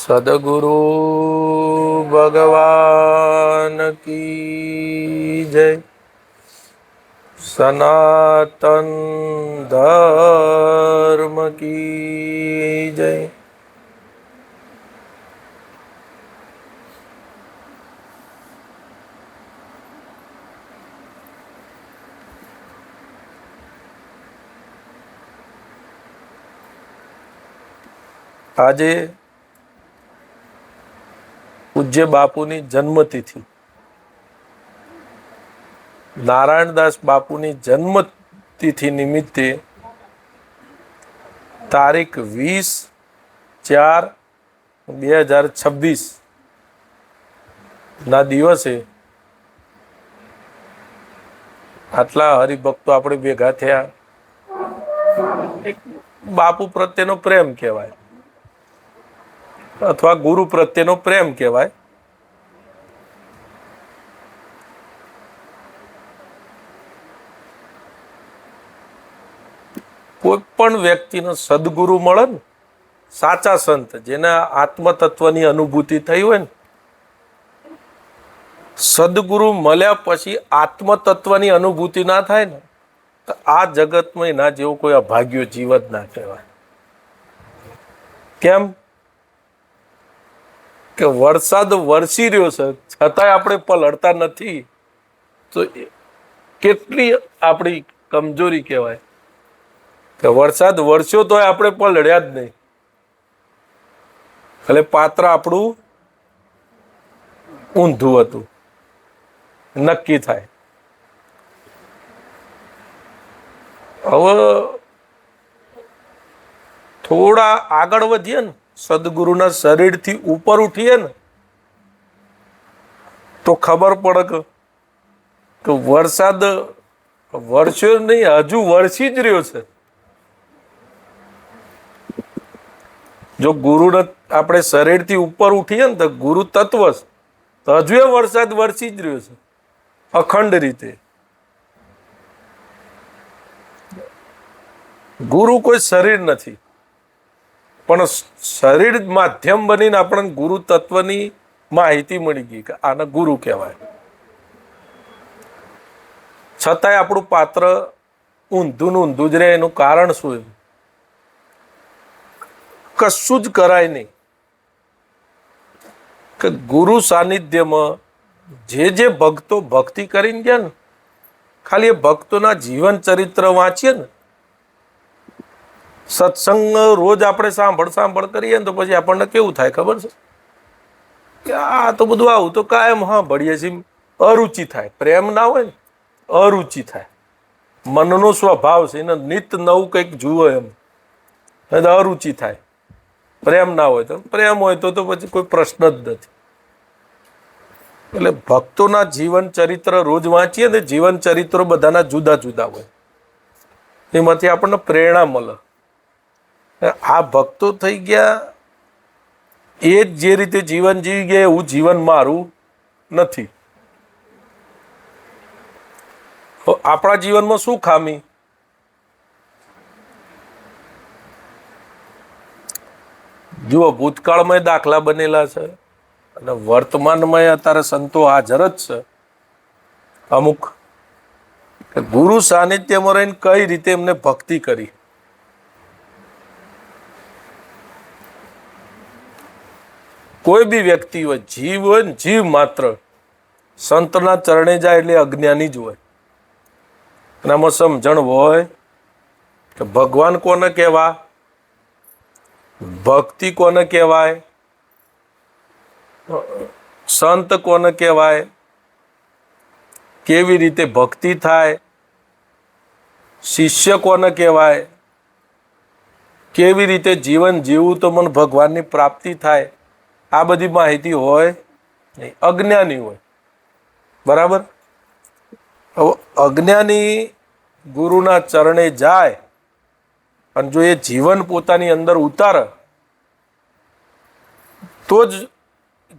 સદગુરુ ભગવાન કી જય. સનાતન ધર્મ કી જય. આજે પૂજ્ય બાપુની જન્મતિથિ, નારાયણદાસ બાપુની જન્મતિથિ નિમિત્તે તારીખ 20/4/2026 ના દિવસે આટલા હરિભક્તો આપણે ભેગા થયા. એક બાપુ પ્રત્યેનો પ્રેમ કહેવાય અથવા ગુરુ પ્રત્યેનો પ્રેમ કહેવાય. કોઈ પણ વ્યક્તિનો સદગુરુ મળે ને, સાચા સંત જેના આત્મતત્વની અનુભૂતિ થઈ હોય ને, સદગુરુ મળ્યા પછી આત્મતત્વની અનુભૂતિ ના થાય ને, તો આ જગતમાં એના જેવો કોઈ અભાગ્યો જીવ જ ના કહેવાય. કેમ કે વરસાદ વરસી રહ્યો છે છતાંય આપણે પલળતા નથી, તો કેટલી આપણી કમજોરી કહેવાય કે વરસાદ વરસ્યો તોય આપણે પલળ્યા જ નહીં. એટલે પાત્ર આપણું ઊંધું હતું, નક્કી થાય. હવે થોડા આગળ વધીએ ને, સદગુરુના શરીરથી ઉપર ઉઠીએ ને, તો ખબર પડે કે વરસાદ વરસ્યો નહીં, હજુ વરસી જ રહ્યો છે. જો ગુરુને આપણે શરીરથી ઉપર ઉઠીએ ને, તો ગુરુ તત્વ તો હજુ એ વરસાદ વરસી જ રહ્યો છે અખંડ રીતે. ગુરુ કોઈ શરીર નથી, પણ શરીર માધ્યમ બનીને આપણને ગુરુ તત્વની માહિતી મળી ગઈ કે આને ગુરુ કહેવાય. છતાંય આપણું પાત્ર ઊંધું ને ઊંધું જ રહે. એનું કારણ શું? કશું જ કરાય નહીં કે ગુરુ સાનિધ્યમાં જે ભક્તો ભક્તિ કરીને ગયા ને, ખાલી એ ભક્તોના જીવન ચરિત્ર વાંચીએ ને, સત્સંગ રોજ આપણે સાંભળ કરીએ ને, તો પછી આપણને કેવું થાય ખબર છે કે આ તો બધું આવું તો કાયમ ભળીએ છીએ, અરુચિ થાય. પ્રેમ ના હોય ને, અરુચિ થાય. મનનો સ્વભાવ છે, એને નિત નવું કંઈક જુઓ એમ, અરુચિ થાય. પ્રેમ ના હોય તો, પ્રેમ હોય તો પછી કોઈ પ્રશ્ન જ નથી. એટલે ભક્તોના જીવન ચરિત્ર રોજ વાંચીએ ને, જીવન ચરિત્રો બધાના જુદા જુદા હોય, એમાંથી આપણને પ્રેરણા મળે. આ ભક્તો થઈ ગયા, એ જ જે રીતે જીવન જીવી ગયા એવું જીવન મારું નથી. આપણા જીવનમાં શું ખામી? જુઓ, ભૂતકાળમાં દાખલા બનેલા છે અને વર્તમાનમાં અત્યારે સંતો હાજર જ છે. અમુક ગુરુ સાનિધ્યમાં રહીને કઈ રીતે એમને ભક્તિ કરી. કોઈ બી વ્યક્તિ હોય, જીવ હોય ને, જીવ માત્ર સંતના ચરણે જાય એટલે અજ્ઞાની જ હોય. એનામાં સમજણ હોય કે ભગવાન કોને કહેવા, ભક્તિ કોને કહેવાય, સંત કોને કહેવાય, કેવી રીતે ભક્તિ થાય, શિષ્ય કોને કહેવાય, કેવી રીતે જીવન જીવવું તો મને ભગવાનની પ્રાપ્તિ થાય, આ બધી માહિતી હોય નહીં, અજ્ઞાની હોય. બરાબર? હવે અજ્ઞાની ગુરુના ચરણે જાય અને જો એ જીવન પોતાની અંદર ઉતારે, તો જ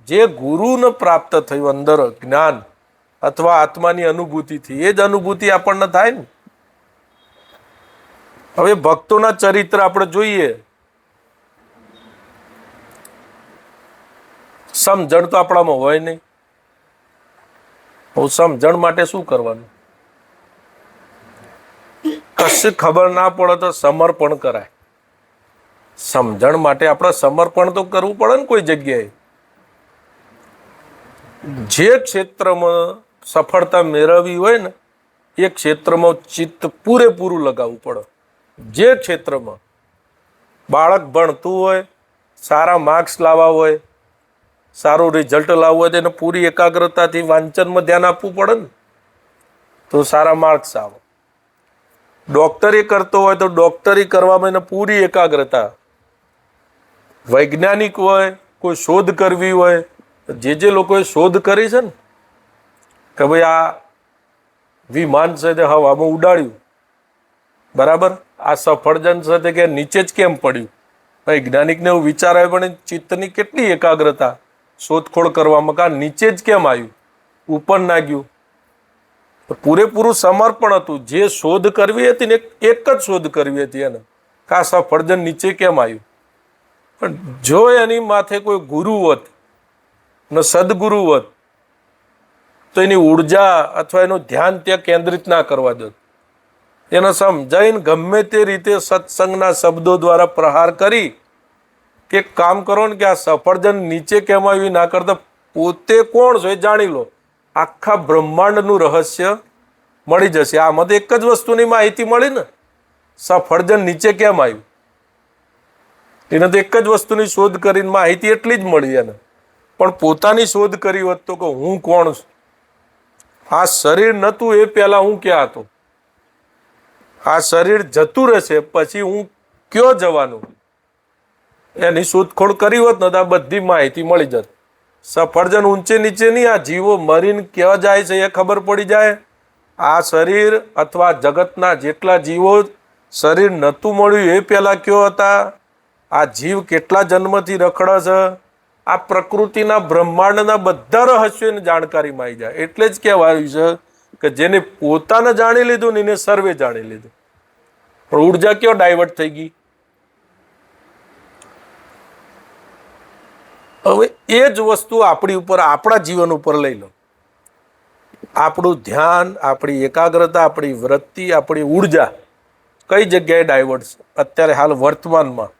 જે ગુરુને પ્રાપ્ત થયું અંદર જ્ઞાન અથવા આત્માની અનુભૂતિથી, એ જ અનુભૂતિ આપણને થાય ને. હવે ભક્તોના ચરિત્ર આપણે જોઈએ સમજણ તો આપણામાં હોય નહીં. હું સમજણ માટે શું કરવાનું? કશું ખબર ના પડે તો સમર્પણ કરાય. સમજણ માટે આપણે સમર્પણ તો કરવું પડે ને કોઈ જગ્યાએ. જે ક્ષેત્રમાં સફળતા મેળવવી હોય ને એ ક્ષેત્રમાં ચિત્ત પૂરેપૂરું લગાવવું પડે. જે ક્ષેત્રમાં બાળક ભણતું હોય, સારા માર્ક્સ લાવવા હોય, સારું રિઝલ્ટ લાવવું હોય તો એને પૂરી એકાગ્રતાથી વાંચનમાં ધ્યાન આપવું પડે ને તો સારા માર્ક્સ આવે. ડોક્ટરી કરતો હોય તો ડોક્ટરી કરવામાં એને પૂરી એકાગ્રતા. વૈજ્ઞાનિક હોય, કોઈ શોધ કરવી હોય, જે લોકોએ શોધ કરી છે ને કે ભાઈ આ વિમાન છે તે હવામાં ઉડાડ્યું, બરાબર, આ સફરજન છે તે કે નીચે જ કેમ પડ્યું, વૈજ્ઞાનિકને એવું વિચાર આવે પણ ચિત્તની કેટલી એકાગ્રતા શોધખોળ કરવામાં, કા નીચે જ કેમ આવ્યું, ઉપર ના ગયું. પૂરેપૂરું સમર્પણ હતું. જે શોધ કરવી હતી ને એક જ શોધ કરવી હતી એને, કા સફરજન નીચે કેમ આવ્યું. પણ જો એની માથે કોઈ ગુરુ હોત ને સદગુરુ હોત તો એની ઉર્જા અથવા એનું ધ્યાન ત્યાં કેન્દ્રિત ના કરવા દો. એને સમજાઈને ગમે તે રીતે સત્સંગના શબ્દો દ્વારા પ્રહાર કરી કે કામ કરો ને કે આ સફરજન નીચે કેમ આવ્યું ના કરતા પોતે કોણ છો એ જાણી લો. આખા બ્રહ્માંડનું રહસ્ય મળી જશે. આમાં તો એક જ વસ્તુની માહિતી મળી ને, સફરજન નીચે કેમ આવ્યું. એને તો એક જ વસ્તુની શોધ કરીને માહિતી એટલી જ મળી એને. પણ પોતાની શોધ કરી હોત તો કે હું કોણ છું, આ શરીર નહોતું એ પહેલા હું ક્યાં હતો, આ શરીર જતું રહેશે પછી હું ક્યાં જવાનું, એની શોધખોળ કરી હોત ને તો આ બધી માહિતી મળી જત. સફરજન ઊંચે નીચે નહીં, આ જીવો મરીને ક્યાં જાય છે એ ખબર પડી જાય. આ શરીર અથવા જગતના જેટલા જીવો શરીર નહોતું મળ્યું એ પહેલા કયો હતા, આ જીવ કેટલા જન્મથી રખડે છે, આ પ્રકૃતિના બ્રહ્માંડના બધા રહસ્યોની જાણકારીમાં આવી જાય. એટલે જ કહેવાયું છે કે જેને પોતાને જાણી લીધું ને એને સર્વે જાણી લીધું. પણ ઉર્જા કયો ડાયવર્ટ થઈ ગઈ. હવે એ જ વસ્તુ આપણી ઉપર, આપણા જીવન ઉપર લઈ લો. આપણું ધ્યાન, આપણી એકાગ્રતા, આપણી વૃત્તિ, આપણી ઉર્જા કઈ જગ્યાએ ડાયવર્ટ છે અત્યારે હાલ વર્તમાનમાં.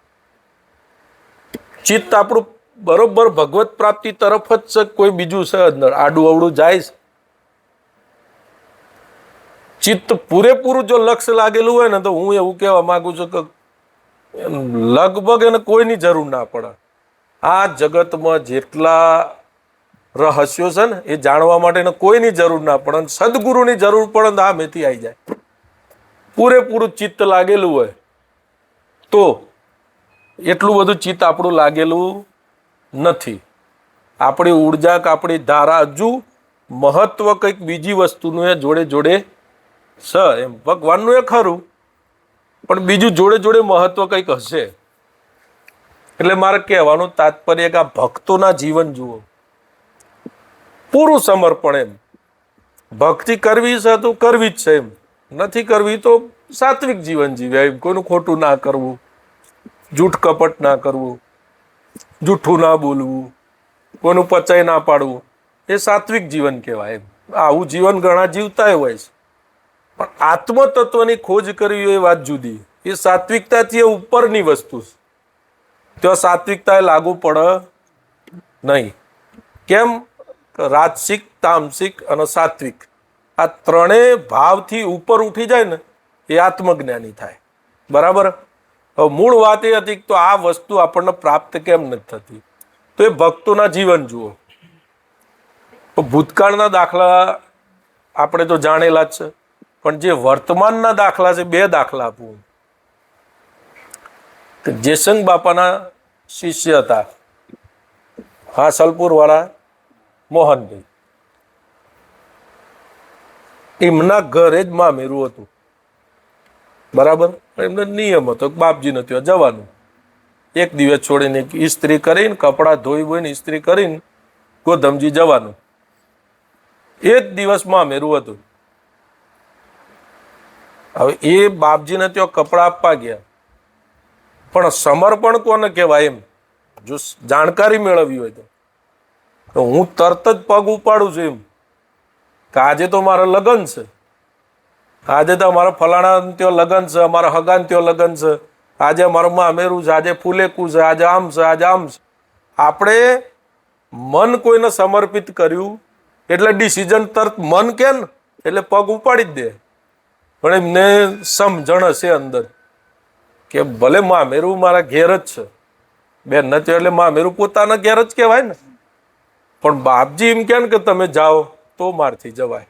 ચિત્ત આપણું બરોબર ભગવત પ્રાપ્તિ તરફ જ છે, કોઈ બીજું છે અંદર આડું અવડું જાય છે. ચિત્ત પૂરેપૂરું જો લક્ષ્ય લાગેલું હોય ને તો હું એવું કહેવા માંગુ છું કે લગભગ એને કોઈની જરૂર ના પડે. આ જગતમાં જેટલા રહસ્યો છે ને એ જાણવા માટે કોઈની જરૂર ના પડે. સદગુરુની જરૂર પડે ને આ મેથી આવી જાય. પૂરેપૂરું ચિત્ત લાગેલું હોય તો એટલું બધું ચિત્ત આપણું લાગેલું નથી. આપણી ઉર્જા કે આપણી ધારા હજુ મહત્વ કંઈક બીજી વસ્તુનું એ જોડે જોડે છે. એમ ભગવાનનું એ ખરું પણ બીજું જોડે જોડે મહત્વ કંઈક હશે. એટલે મારે કહેવાનું તાત્પર્ય કે આ ભક્તોના જીવન જુઓ, પૂરું સમર્પણ. એમ ભક્તિ કરવી છે તો કરવી જ છે, એમ નથી કરવી તો સાત્વિક જીવન જીવે. એમ કોઈનું ખોટું ના કરવું, જૂઠ કપટ ના કરવું, જૂઠું ના બોલવું, કોઈનું પચાઈ ના પાડવું, એ સાત્વિક જીવન કહેવાય. એમ આવું જીવન ઘણા જીવતા હોય છે. પણ આત્મતત્વની ખોજ કરવી એ વાત જુદી. એ સાત્વિકતાથી એ ઉપરની વસ્તુ છે. ત્યાં સાત્વિકતા લાગુ પડે નહીં. કેમ? રાજસિક, તામસિક અને સાત્વિક આ ત્રણેય ભાવથી ઉપર ઉઠી જાય ને એ આત્મજ્ઞાની થાય. બરાબર. હવે મૂળ વાત એ હતી તો આ વસ્તુ આપણને પ્રાપ્ત કેમ નથી થતી, તો એ ભક્તોના જીવન જુઓ. ભૂતકાળના દાખલા આપણે તો જાણેલા જ છે, પણ જે વર્તમાનના દાખલા છે, બે દાખલા આપું. જેસંગ બાપાના શિષ્ય હતા હાસલપુર વાળા મોહનભાઈ. એમના ઘરે જ મામેરું હતું. બરાબર. એમને નિયમ હતો બાપજીને ત્યાં જવાનું. એક દિવસ છોડીને ઇસ્ત્રી કરીને કપડાં ધોઈ બોઈને ઇસ્ત્રી કરીને ગોધમજી જવાનું. એ જ દિવસ મામેરું હતું. હવે એ બાપજીને ત્યાં કપડાં આપવા ગયા, પણ સમર્પણ કોને કહેવાય? એમ જો જાણકારી મેળવવી હોય તો તો હું તરત જ પગ ઉપાડું છું એમ કે આજે તો મારા લગ્ન છે, આજે તો અમારા ફલાણા ત્યાં લગ્ન છે, અમારા હગાન ત્યાં લગ્ન છે, આજે અમારું મામેરું છે, આજે ફૂલેકું છે, આજે આમ છે, આજે આમ છે. આપણે મન કોઈને સમર્પિત કર્યું એટલે ડિસિઝન તરત મન કે ને એટલે પગ ઉપાડી જ દે. પણ એમને સમજણ હશે અંદર કે ભલે મામેરું મારા ઘેર જ છે, બેન નથી એટલે મામેરું પોતાના ઘેર જ કહેવાય ને, પણ બાપજી એમ કે ને કે તમે જાઓ તો મારથી જવાય.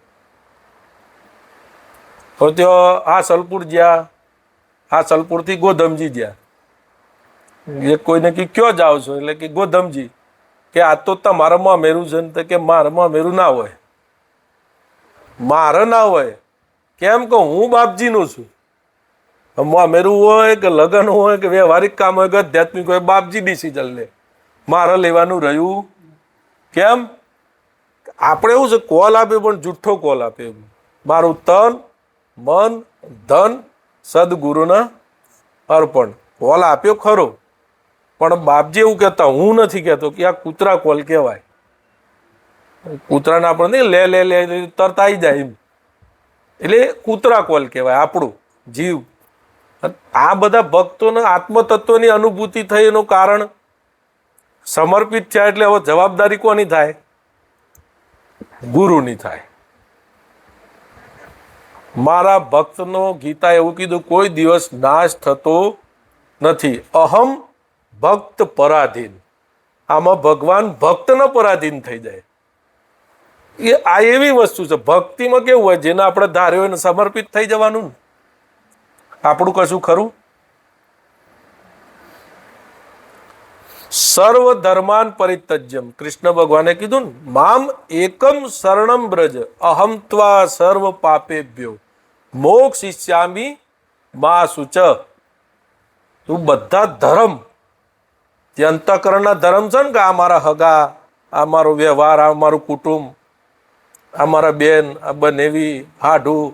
તો ત્યાં હાસલપુર જ્યાં, હાસલપુરથી ગોધમજી જ્યાં, એ કોઈને કે ક્યાં જાઓ છો એટલે કે ગોધમજી, કે આ તો તમારા મામેરું છે ને, કે મારા મામેરું ના હોય, મારે ના હોય. કેમ કે હું બાપજીનો છું. મામેરું હોય કે લગ્ન હોય કે વ્યવહારિક કામ હોય કે આધ્યાત્મિક હોય, બાપજી ડિસિઝન લે, મારે લેવાનું રહ્યું. કેમ? આપણે એવું છે કોલ આપે પણ જુઠ્ઠો કોલ આપે. મારું તન મન ધન સદગુરુને અર્પણ કોલ આપ્યો ખરો, પણ બાપજી એવું કહેતા, હું નથી કહેતો કે આ કૂતરા કોલ કહેવાય. કૂતરાને આપણે નહીં લે લે લે તરત આવી જાય એમ, એટલે કૂતરા કોલ કહેવાય આપણું જીવ. આ બધા ભક્તોને આત્મતત્વની અનુભૂતિ થઈ એનું કારણ સમર્પિત થયા. એટલે હવે જવાબદારી કોની થાય? ગુરુની થાય. મારા ભક્તનો ગીતા એવું કીધું, કોઈ દિવસ નાશ થતો નથી. અહમ ભક્ત પરાધીન. આમાં ભગવાન ભક્તનો પરાધીન થઈ જાય. એ આ એવી વસ્તુ છે. ભક્તિમાં કેવું હોય, જેને આપણે ધાર્યો એને સમર્પિત થઈ જવાનું. આપણું કશું ખરું? સર્વ ધર્માન પરિત્યજ્યમ, કૃષ્ણ ભગવાને કીધું ને, મામ એકમ શરણમ બ્રજ અહમ ત્વા સર્વ પાપેભ્યો મોક્ષિષ્યામિ મા શુચ. તું બધા ધર્મ, જે અંતઃકરણના ધર્મ છે ને, કે આ મારા હગા, આ મારો વ્યવહાર, આ મારું કુટુંબ, આ મારા બેન, આ બનેવી, હાડું,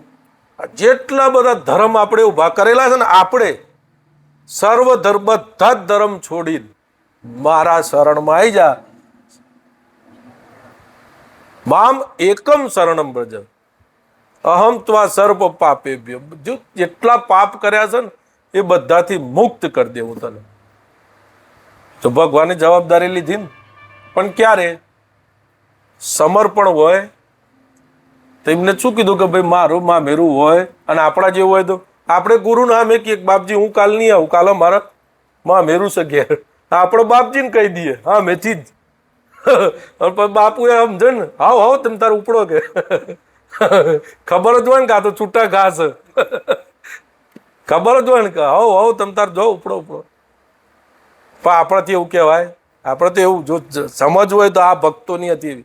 જેટલા બધા ધર્મ આપણે ઉભા કરેલા છે ને, આપણે સર્વ ધર્મ, બધા જ ધર્મ છોડીને મારા શરણમાં આવી જા. મામ એકમ શરણમ બ્રજ અહમ ત્વા સર્વ પાપેભ્યો. જો જેટલા પાપ કર્યા છે ને એ બધાથી મુક્ત કરી દેવું તને. તો ભગવાને જવાબદારી લીધી ને, પણ ક્યારે? સમર્પણ હોય તો એમને શું કીધું કે ભાઈ મારું મામેરું હોય, અને આપણા જેવું હોય તો આપણે ગુરુને સામે કે બાપજી હું કાલ નહીં આવું, કાલે મારા મામેરું છે ઘેર, આપણે બાપજીને કહી દઈએ હા મેથી જ. બાપુ એ સમજે ને, હાવ હાવ તમે તારે ઉપડો કે ખબર જ હોય ને કે આ તો છૂટા ઘાસ, ખબર જ હોય ને કે હાવ હાવ તમે તારે જો ઉપડો ઉપડો. પણ આપણાથી એવું કહેવાય? આપણે તો એવું જો સમજ હોય તો આ ભક્તોની હતી.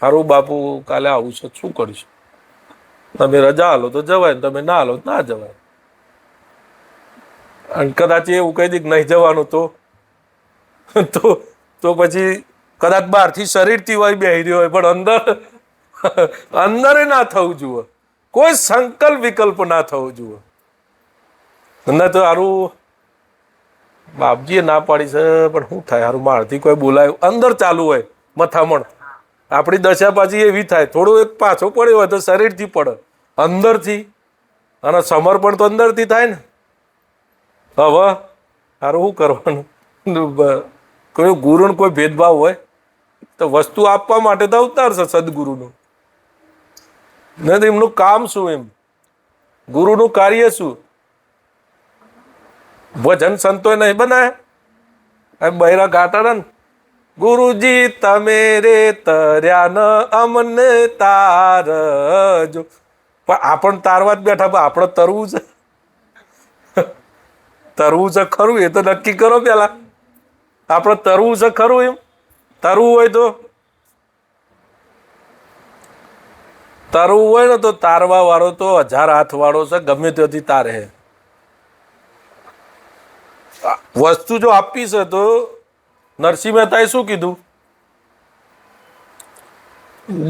હારું બાપુ કાલે આવું છે, શું કરીશું? તમે રજા હાલો તો જવાય, તમે ના હાલો ના જવાય. અને કદાચ એવું કહી દી કે નહીં જવાનું તો પછી કદાચ બહારથી શરીરથી હોય બેહી રહ્યો હોય, પણ અંદર ના થવું જોઈએ. કોઈ સંકલ્પ વિકલ્પ ના થવો જોઈએ. અંદર તો હારું બાપજીએ ના પાડી છે, પણ શું થાય? હારું મારથી કોઈ બોલાયું, અંદર ચાલુ હોય મથામણ. આપણી દશા પાછી એવી થાય, થોડું એક પાછો પડ્યો હોય તો શરીરથી પડે, અંદરથી. અને સમર્પણ તો અંદરથી થાય ને. હવે હારું શું કરવાનું? કોઈ ગુરુનો કોઈ ભેદભાવ હોય તો વસ્તુ આપવા માટે તો અવતાર છે સદગુરુનું. નહીં તો એમનું કામ શું? એમ ગુરુનું કાર્ય શું? ભજન સંતોએ નહીં બનાયા બૈરા ગાતા ને, ગુરુજી તમે રે તર્યા ન અમને તારજો. પણ આપણને તારવા જ બેઠા, પણ આપણે તરવું છે. તરવું છે ખરું? એ તો નક્કી કરો પેલા. આપણે તરવું છે ખરું? એમ તરવું હોય તો તરવું હોય ને તો તારવા વાળો તો 1000 હાથ વાળો છે, ગમે ત્યાંથી તારે. વસ્તુ જો આપી છે તો નરસિંહ મહેતાએ શું કીધું?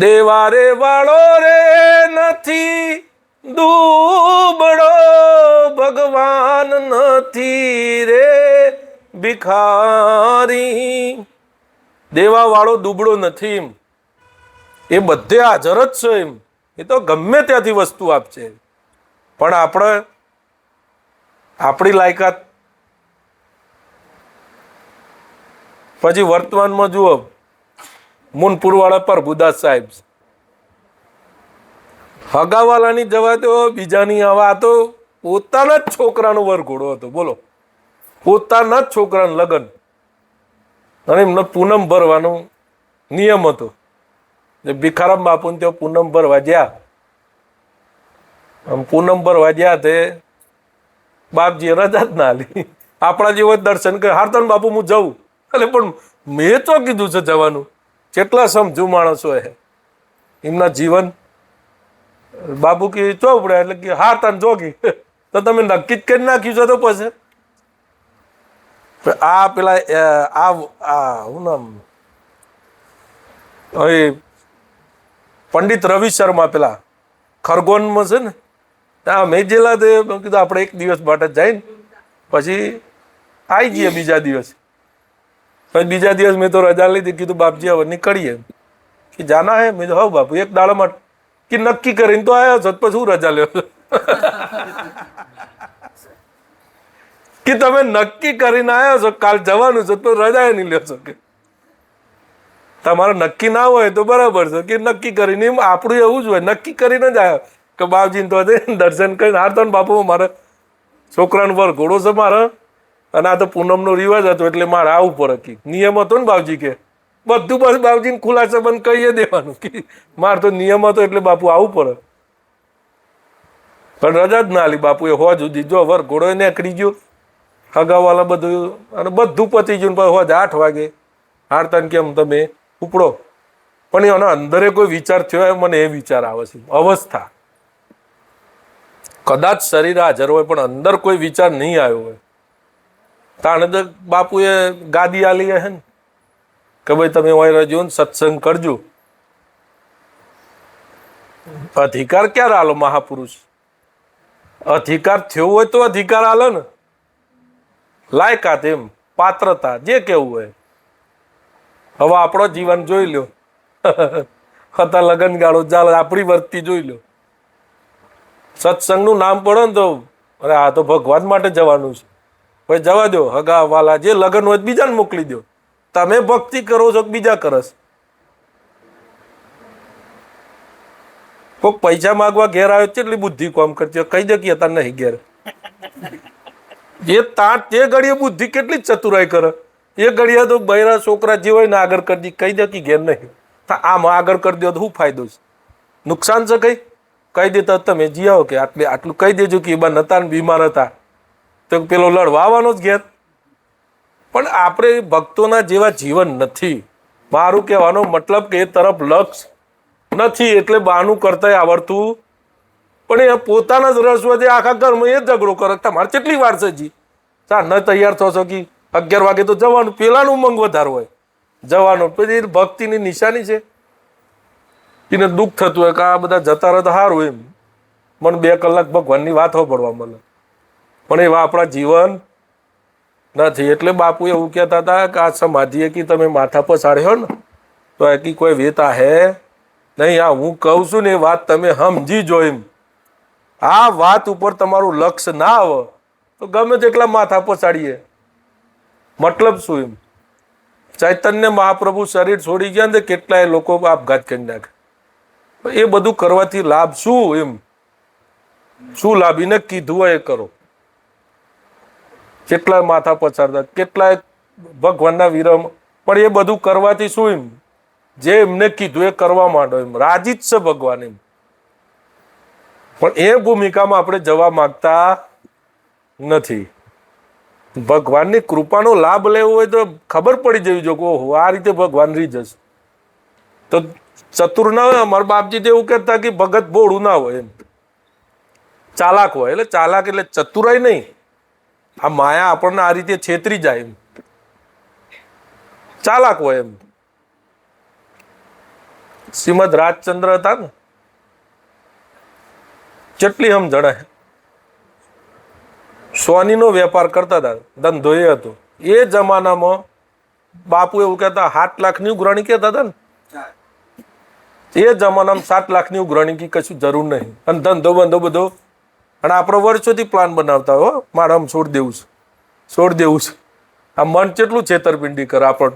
દેવારે વાળો રે નથી દુબળો, ભગવાન નથી રે ભિખારી. દેવા વાળો દુબળો નથી એમ, એ બધે હાજર જ છે એમ. એ તો ગમે ત્યાંથી વસ્તુ આપશે, પણ આપણી લાયકાત. પછી વર્તમાનમાં જુઓ, મુનપુરવાળા પ્રભુદાસ સાહેબ, હગાવાલાની જવા દો, બીજાની આવા તો પોતાના જ છોકરાનો વરઘોડો હતો. બોલો, પોતાના જ છોકરાનું લગ્ન, અને એમને પૂનમ ભરવાનો નિયમ હતો. ભીખારામ બાપુને ત્યાં પૂનમ ભરવા જ્યાં, પૂનમ ભરવા જ્યાં તે બાપજીએ રજા જ ના આલી. આપણા જેવો દર્શન કરે, હારતન બાપુ હું જઉં, એટલે પણ મેં તો કીધું છે જવાનું. કેટલા સમજુ માણસો હે, એમના જીવન. બાપુ કે ચો પડે, એટલે કે હા તને જોગી, તો તમે નક્કી જ કરી નાખ્યું છે. તો પછી આ પેલા હું નામ, પંડિત રવિ શર્મા પેલા ખરગોનમાં છે ને, ત્યાં મેં જેલા તે કીધું આપણે એક દિવસ માટે જઈને પછી આવી જઈએ બીજા દિવસ. પછી બીજા દિવસ મેં તો રજા લીધી, કીધું બાપજી હવે નીકળીએ. કે જાના હે? મેં હવ બાપુ એક દાડા માટે. કે નક્કી કરીને તો આવ્યો છો, પછી હું રજા લ્યો? કે તમે નક્કી કરીને આવ્યો છો કાલ જવાનું છે, તો રજા નહીં લ્યો છો. કે તમારે નક્કી ના હોય તો બરાબર છે, કે નક્કી કરીને. એમ આપણું એવું જ હોય, નક્કી કરીને જ આવ્યો કે બાપજીને તો દર્શન કરીને હારતો ને બાપુ મારે છોકરાનો પર ઘોડો છે મારે, અને આ તો પૂનમનો રિવાજ હતો એટલે મારે આવવું પડે. કે નિયમ હતો ને બાપજી કે બધું બસ બાપજીને ખુલાસા બંધ કહીએ દેવાનું કે મારે તો નિયમ હતો એટલે બાપુ આવવું પડે. પણ રજા જ ના આલી બાપુએ. હોજ સુધી જો વર ઘોડો નીકળી ગયો, હગાવાલા બધું, અને બધું પતી ગયું. હોજ 8 વાગે હારતા કેમ તમે ઉપડો. પણ એના અંદરે કોઈ વિચાર થયો, મને એ વિચાર આવે છે, અવસ્થા. કદાચ શરીર હાજર હોય પણ અંદર કોઈ વિચાર નહીં આવ્યો હોય. તાણે તો બાપુએ ગાદી આલી હે ને કે ભાઈ તમે હોય રહેજો ને સત્સંગ કરજો. અધિકાર ક્યારે આલો મહાપુરુષ? અધિકાર થયો હોય તો અધિકાર આલો ને. લાયકાત, એમ પાત્રતા, જે કેવું હોય. હવે આપણો જીવન જોઈ લો, હતા લગન ગાળો ચાલે, આપણી વર્તી જોઈ લો. સત્સંગનું નામ પડે ને તો અરે આ તો ભગવાન માટે જવાનું છે, ભાઈ જવા દો. હગા વાલા જે લગન હોય બીજાને મોકલી દો. તમે ભક્તિ કરો છો બીજા કરસ. કોઈક પૈસા માગવા ઘેર આવ્યો, કેટલી બુદ્ધિ કામ કરતી, કહી દે કે તાર નહીં ઘેર. જે ઘડીએ બુદ્ધિ કેટલી ચતુરાઈ કરે. એ ઘડીએ તો બૈરા છોકરા જે હોય ને આગળ કરી દી, કહી દે કે ઘેર નહીં. આમ આગળ કરી દો તો શું ફાયદો છે? નુકસાન છે કઈ? કહી દેતા તમે જી આવો કે આટલું કહી દેજો કે બા નતા ને બીમાર હતા, તો પેલો લડવા આવવાનો જ ઘેર. પણ આપણે ભક્તોના જેવા જીવન નથી. મારું કહેવાનો મતલબ કે એ તરફ લક્ષ નથી, એટલે બાનું કરતા આવડતું. પણ એ પોતાના જ રસ વધે, આખા ઘરમાં એ ઝઘડો કરે. તમારે કેટલી વાર છે જી? ન તૈયાર થશો કે 11 વાગે તો જવાનું. પેલાનું ઉમંગ વધારે હોય જવાનું. પછી ભક્તિની નિશાની છે. એને દુઃખ થતું હોય કે આ બધા જતા રહે તો સારું એમ. મને 2 કલાક ભગવાનની વાત સાંભળવા મળે. પણ એવા આપણા જીવન નથી. એટલે બાપુ એવું કહેતા હતા કે આ સમાધિએ કે તમે માથા પર સાડ્યો ને તો એકી કોઈ વેતા હે નહીં. આ હું કહું છું ને એ વાત તમે સમજી જો એમ. આ વાત ઉપર તમારું લક્ષ્ય ના આવે તો ગમે તેટલા માથા પર સાડીએ, મતલબ શું એમ. ચૈતન્ય મહાપ્રભુ શરીર છોડી ગયા ને કેટલાય લોકો આપઘાત કરી નાખે. એ બધું કરવાથી લાભ શું એમ? શું લાભ? એને કીધું હોય એ કરો. કેટલાય માથા પછાડતા, કેટલાય ભગવાનના વિરમ, પણ એ બધું કરવાથી શું એમ? જે એમને કીધું એ કરવા માંડો એમ. રાજી જ છે ભગવાન એમ. પણ એ ભૂમિકામાં આપણે જવા માંગતા નથી. ભગવાનની કૃપાનો લાભ લેવો હોય તો ખબર પડી જવી જોઈએ કે ઓહો આ રીતે ભગવાન રહી જશે. તો ચતુર ના હોય. અમારા બાપજી એવું કહેતા કે ભગત બોળું ના હોય એમ, ચાલાક હોય. એટલે ચાલાક એટલે ચતુરાઈ નહીં. આ માયા આપણને આ રીતે છેતરી જાય એમ. ચાલાક હોય એમ. શ્રીમદ રાજચંદ્ર હતા ને, કેટલી સમજણ. સોનીનો વેપાર કરતા હતા, ધંધો એ હતો. એ જમાનામાં બાપુ એવું કહેતા 7 લાખની ઉઘરાણી કહેતા હતા ને, એ જમાનામાં 7 લાખની ઉઘરાણી કી કશું જરૂર નહીં, અને ધંધો બંધો બધો. અને આપણે વર્ષોથી પ્લાન બનાવતા હો, મારે આમ છોડ દેવું છે, છોડ દેવું છે. આ મન કેટલું છેતરપિંડી કરે આપણ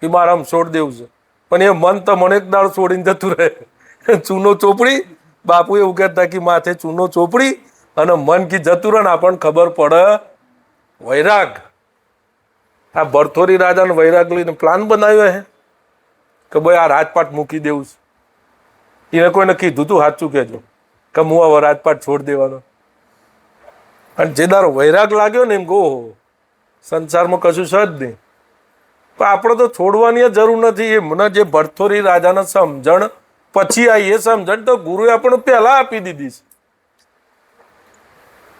કે મારે આમ છોડ દેવું છે, પણ એ મન તો મને એક દાળ છોડીને જતું રહે. ચૂનો ચોપડી, બાપુ એવું કહેતા કે માથે ચૂનો ચોપડી અને મન કી જતું રહે ને આપણને ખબર પડે. વૈરાગ, આ ભરથોરી રાજાને વૈરાગ લઈને પ્લાન બનાવ્યો હે કે ભાઈ આ રાજપાટ મૂકી દેવું છે. એને કોઈને કીધું તું સાચું કહેજો કે હું હવે રાજપાટ છોડ દેવાનો. અને જે દારો વૈરાગ લાગ્યો ને એમ ગો સંસારમાં કશું છે જ નહીં. પણ આપણે તો છોડવાની જરૂર નથી. એમને જે ભરથોરી રાજાને સમજણ પછી આવી, એ સમજણ તો ગુરુએ આપણને પહેલા આપી દીધી છે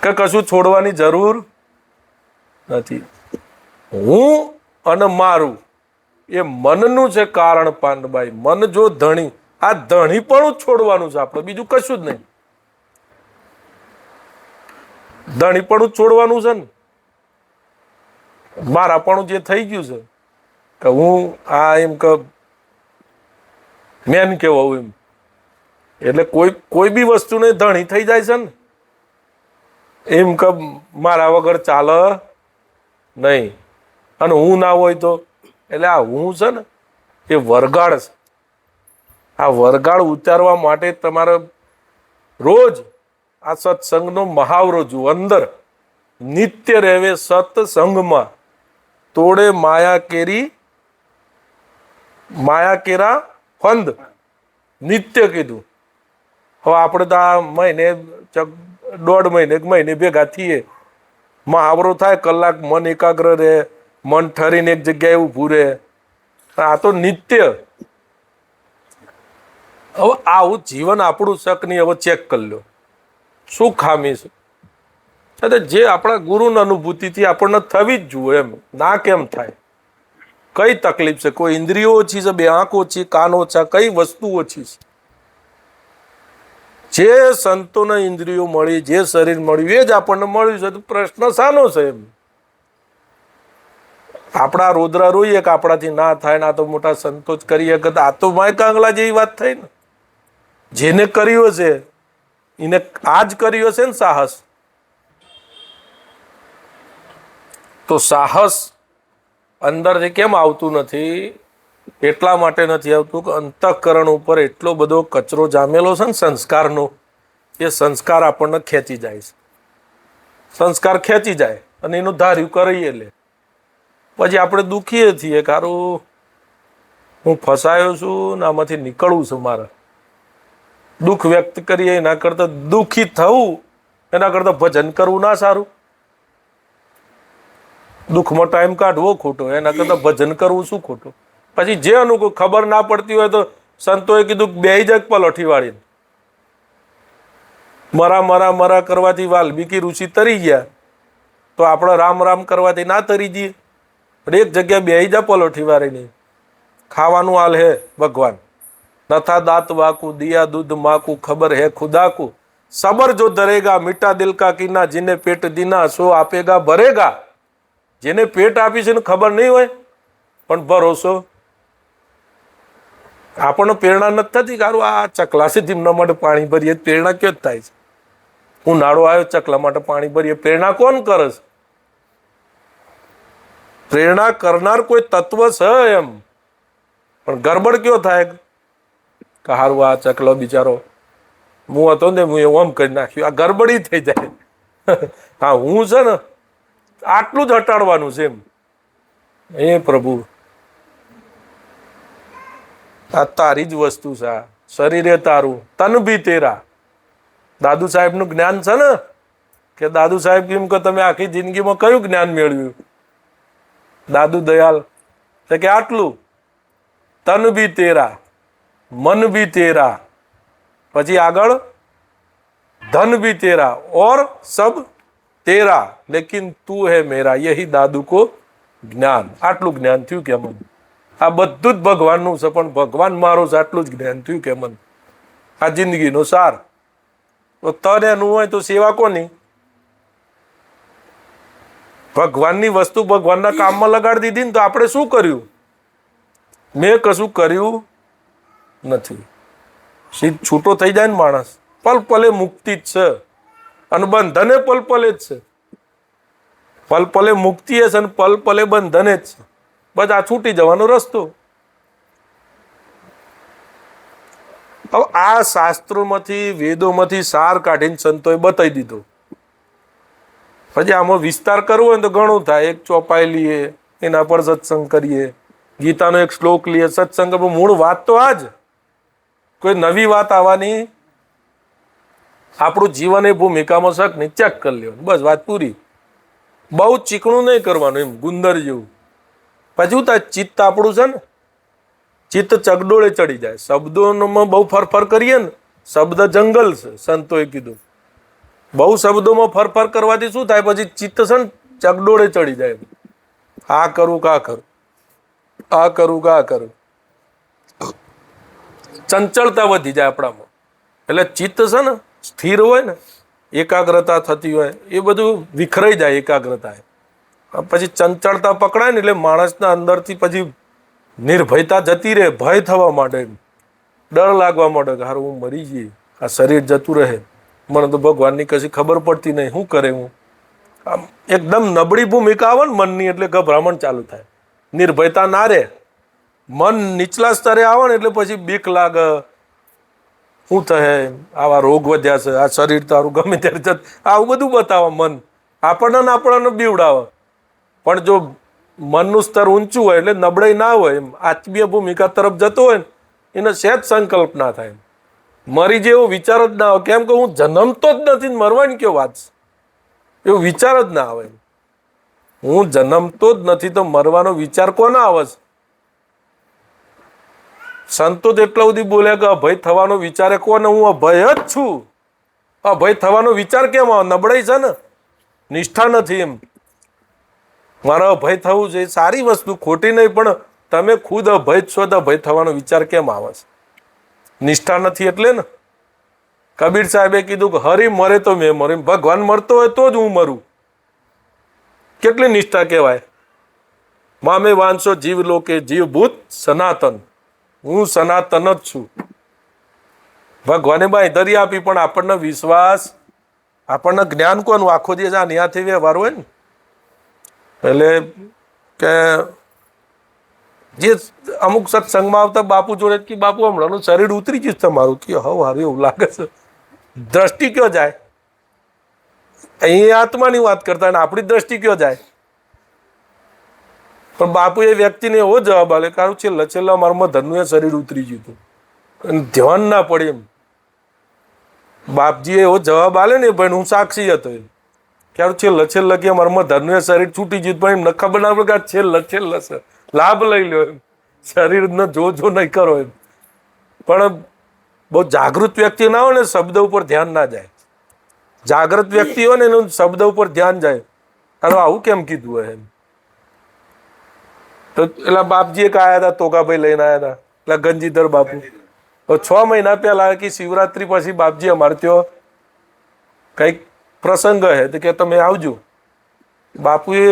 કે કશું છોડવાની જરૂર નથી. હું અને મારું એ મનનું છે કારણ પાંડબાઈ. મન જો ધણી, આ ધણી પણ છોડવાનું છે આપણે, બીજું કશું જ નહીં. ધણી પણ છોડવાનું છે ને, મારા પણ જે થઈ ગયું છે કે હું આ એમ કે મેન કેવું એમ, એટલે કોઈ બી વસ્તુને ધણી થઈ જાય છે ને, એમ કે મારા વગર ચાલે નહીં. અને હું ના હોય તો, એટલે આ હું છે ને એ વરગાડ છે. આ વરગાડ ઉતારવા માટે તમારે રોજ આ સત્સંગનો મહાવરો જુઓ. અંદર નિત્ય રહેવે સત્સંગમાં, તોડે માયા કેરા ફંદ. નિત્ય કીધું. હવે આપણે તો આ મહિને 1.5 મહિને ભેગા થઈએ, મહાવરો થાય, કલાક મન એકાગ્ર રહે, મન ઠરીને એક જગ્યાએ ઊભું રહે. આ તો નિત્ય. હવે આવું જીવન આપણું શક નહીં. હવે ચેક કરી લો શું ખામી છે. જે આપણા ગુરુની અનુભૂતિથી આપણને થવી જ જુએ, એમ ના કેમ થાય? કઈ તકલીફ છે? કોઈ ઇન્દ્રિયો ઓછી છે, 2 આંખ ઓછી, કાન ઓછા, કઈ વસ્તુ ઓછી છે? જે સંતોને ઇન્દ્રિયો મળી, જે શરીર મળ્યું એ જ આપણને મળ્યું છે. તો પ્રશ્ન શાનો છે? એમ આપણા રોદરા રોઈએ કે આપણાથી ના થાય ને, આ તો મોટા સંતો જ કરીએ કે આ તો માય કાંગલા જેવી વાત થઈ ને. જેને કર્યો છે એને આ જ કર્યો છે ને સાહસ. તો સાહસ અંદરથી કેમ આવતું નથી? એટલા માટે નથી આવતું કે અંતઃકરણ ઉપર એટલો બધો કચરો જામેલો છે ને સંસ્કારનો. એ સંસ્કાર આપણને ખેંચી જાય છે. સંસ્કાર ખેંચી જાય અને એનું ધાર્યું કરીએ લે. પછી આપણે દુખીએ છીએ, કારું હું ફસાયો છું ને આમાંથી નીકળવું છે મારે. દુઃખ વ્યક્ત કરીએ એના કરતા દુઃખી થવું, એના કરતા ભજન કરવું ના સારું? દુઃખમાં ટાઈમ કાઢવો ખોટો, એના કરતા ભજન કરવું શું ખોટું? પછી જે અનુકૂળ ખબર ના પડતી હોય તો સંતોએ કીધું બેહી જાય પલોઠી વાળીને. મરા કરવાથી વાલ્મીકી ઋષિ તરી ગયા, તો આપણે રામ રામ કરવાથી ના તરી જઈએ? એક જગ્યાએ બેહી જા પલોઠી વાળીને. ખાવાનું હાલ હે ભગવાન. નથા દાંત વાકુ દિયા દૂધ માકુ, ખબર હે ખુદા કો સબર જો ધરેગા, મીઠા દિલ કા कीना, जिन्हें पेट दीना सो આપેગા ભરેગા. જેને પેટ આપી છે ને ખબર નહીં હોય પણ ભરોસો. આપણને પ્રેરણા નથી થતી કારું આ ચકલા છે જેમના માટે પાણી ભરીએ, પ્રેરણા ક્યાં જ થાય છે? ઉનાળો આવ્યો, ચકલા માટે પાણી ભરીએ, પ્રેરણા કોણ કરે છે? પ્રેરણા કરનાર કોઈ તત્વ છે એમ. પણ ગરબડ કયો થાય કે હારું આ ચકલો બિચારો, હું હતો ને હું એવું આમ કરી નાખ્યું, આ ગરબડી થઈ જાય. હા હું છે ને આટલું જ હટાડવાનું છે એમ. એ પ્રભુ આ તારી જ વસ્તુ છે. આ શરીરે તારું, તન બી તેરા. દાદુ સાહેબ નું જ્ઞાન છે ને કે દાદુ સાહેબ કેમ કે તમે આખી જિંદગીમાં કયું જ્ઞાન મેળવ્યું? દાદુ દયાલ કે આટલું, તન બી તેરા, મન બી તેરા, પછી આગળ ધન भी तेरा और सब तेरा लेकिन तू है मेरा, यही दादू को જ્ઞાન. આટલું જ્ઞાન થયું કે મને આ બધું જ ભગવાનનું છે, પણ ભગવાન મારો છે આટલું જ જ્ઞાન થયું કે મને આ જિંદગીનો સાર. તો તને એનું હોય તો સેવા કોની? ભગવાનની વસ્તુ ભગવાનના કામમાં લગાડી દીધી ને તો આપણે શું કર્યું? મેં કશું કર્યું નથી. છૂટો થઈ જાય ને માણસ, પલ પલે મુક્તિ જ છે અને બંધને પલ પલે જ છે. પલ પલે મુક્તિ છે અને પલ પલે બંધને જ છે. બસ આ છૂટી જવાનો રસ્તો. હવે આ શાસ્ત્રોમાંથી વેદોમાંથી સાર કાઢીને સંતોએ બતાવી દીધો. પછી આમાં વિસ્તાર કરવો હોય તો ઘણું થાય. એક ચોપાઈ લઈએ, એના પર સત્સંગ કરીએ, ગીતાનો એક શ્લોક લઈએ, સત્સંગ. મૂળ વાત તો આ જ. કોઈ નવી વાત આવવાની, આપણું જીવન એ ભૂમિકામાં શક નહીં, ચેક કરી લેવાનું, બસ વાત પૂરી. બહુ ચીકણું નહીં કરવાનું, એમ ગુંદર જેવું. પછી શું થાય? ચિત્ત આપણું છે ને, ચિત્ત ચગડોળે ચડી જાય. શબ્દોમાં બહુ ફરફર કરીએ ને, શબ્દ જંગલ છે, સંતોએ કીધું. બહુ શબ્દોમાં ફરફર કરવાથી શું થાય? પછી ચિત્ત છે ને ચગડોળે ચડી જાય. આ કરું કા કરું, આ કરું કા કરું, ચંચળતા વધી જાય આપણામાં. એટલે ચિત્ત છે ને સ્થિર હોય ને, એકાગ્રતા થતી હોય, એ બધું વિખરાઈ જાય. એકાગ્રતા પછી ચંચળતા પકડાય ને એટલે માણસના અંદરથી પછી નિર્ભયતા જતી રહે. ભય થવા માંડે, ડર લાગવા માંડે કે હારું હું મરી જઈએ, આ શરીર જતું રહે, મને તો ભગવાનની કશી ખબર પડતી નહીં, શું કરે હું? આમ એકદમ નબળી ભૂમિકા આવે ને મનની એટલે ગભરામણ ચાલુ થાય. નિર્ભયતા ના રહે, મન નીચલા સ્તરે આવે ને એટલે પછી બીક લાગે, શું થાય, આવા રોગ વધ્યા છે, આ શરીર તારું ગમે ત્યારે જત, આવું બધું બતાવે મન. આપણને બીવડાવે. પણ જો મનનું સ્તર ઊંચું હોય એટલે નબળાઈ ના હોય, એમ આત્મીય ભૂમિકા તરફ જતો હોય ને, એને સહેજ સંકલ્પ ના થાય. મરી જેવો વિચાર જ ના આવે. કેમ કે હું જન્મતો જ નથી, મરવાની કેવો વાત છે, એવો વિચાર જ ના આવે. હું જન્મતો જ નથી તો મરવાનો વિચાર કોને આવે છે? સંતો તો એટલા સુધી બોલ્યા કે અભય થવાનો વિચારે કોને? હું અભય જ છું. અભય થવાનો વિચાર કેમ આવે? નબળાઈ છે ને, નિષ્ઠા નથી. એમ મારે અભય થવું છે, સારી વસ્તુ, ખોટી નહીં, પણ તમે ખુદ અભય છો તો અભય થવાનો વિચાર કેમ આવે છે? નિષ્ઠા નથી એટલે ને. કબીર સાહેબે કીધું કે હરી મરે તો મેં મરું, ભગવાન મરતો હોય તો જ હું મરું. કેટલી નિષ્ઠા કહેવાય. મામે વાંચો જીવ લોકે જીવભૂત સનાતન, હું સનાતન જ છું. ભગવાને બાંયધરી આપી, પણ આપણને વિશ્વાસ, આપણને જ્ઞાન કોનું? આખો દિવસ આ ન્યાથી વ્યવહાર હોય ને, એટલે કે જે અમુક સત્સંગમાં આવતા બાપુ જોડે કે બાપુ હમણાંનું શરીર ઉતરી ગયું તમારું, કે હવે હારું એવું લાગે છે. દ્રષ્ટિ કયો જાય? અહીં આત્માની વાત કરતા, આપણી દ્રષ્ટિ કયો જાય? પણ બાપુ એ વ્યક્તિને એવો જવાબ આલે, કારણ છેલ્લા મારમાં ધનનું શરીર ઉતરી ગયું હતું, ધ્યાન ના પડે એમ. બાપજીએ એવો જવાબ આલે ને, ભાઈ હું સાક્ષી હતો એમ. ક્યારે છેલ્લે કે મારમાં ધનનું શરીર છૂટી ગયું, પણ એમને ખબર ના પડે કે છેલ્લે છે, લાભ લઈ લો એમ. શરીરને જો નહીં કરો એમ. પણ બહુ જાગૃત વ્યક્તિ ના હોય ને, શબ્દ ઉપર ધ્યાન ના જાય. જાગૃત વ્યક્તિ હોય ને એનું શબ્દ ઉપર ધ્યાન જાય. અરે આવું કેમ કીધું હોય એમ. તો પેલા બાપજી એક આયા હતા, તોગાભાઈ લઈને આયા હતા, પેલા ગંજીધર બાપુ. 6 મહિના પહેલા કે શિવરાત્રી પછી બાપજી અમારે ત્યાં કઈક પ્રસંગ હે, તો કે તમે આવજો. બાપુ એ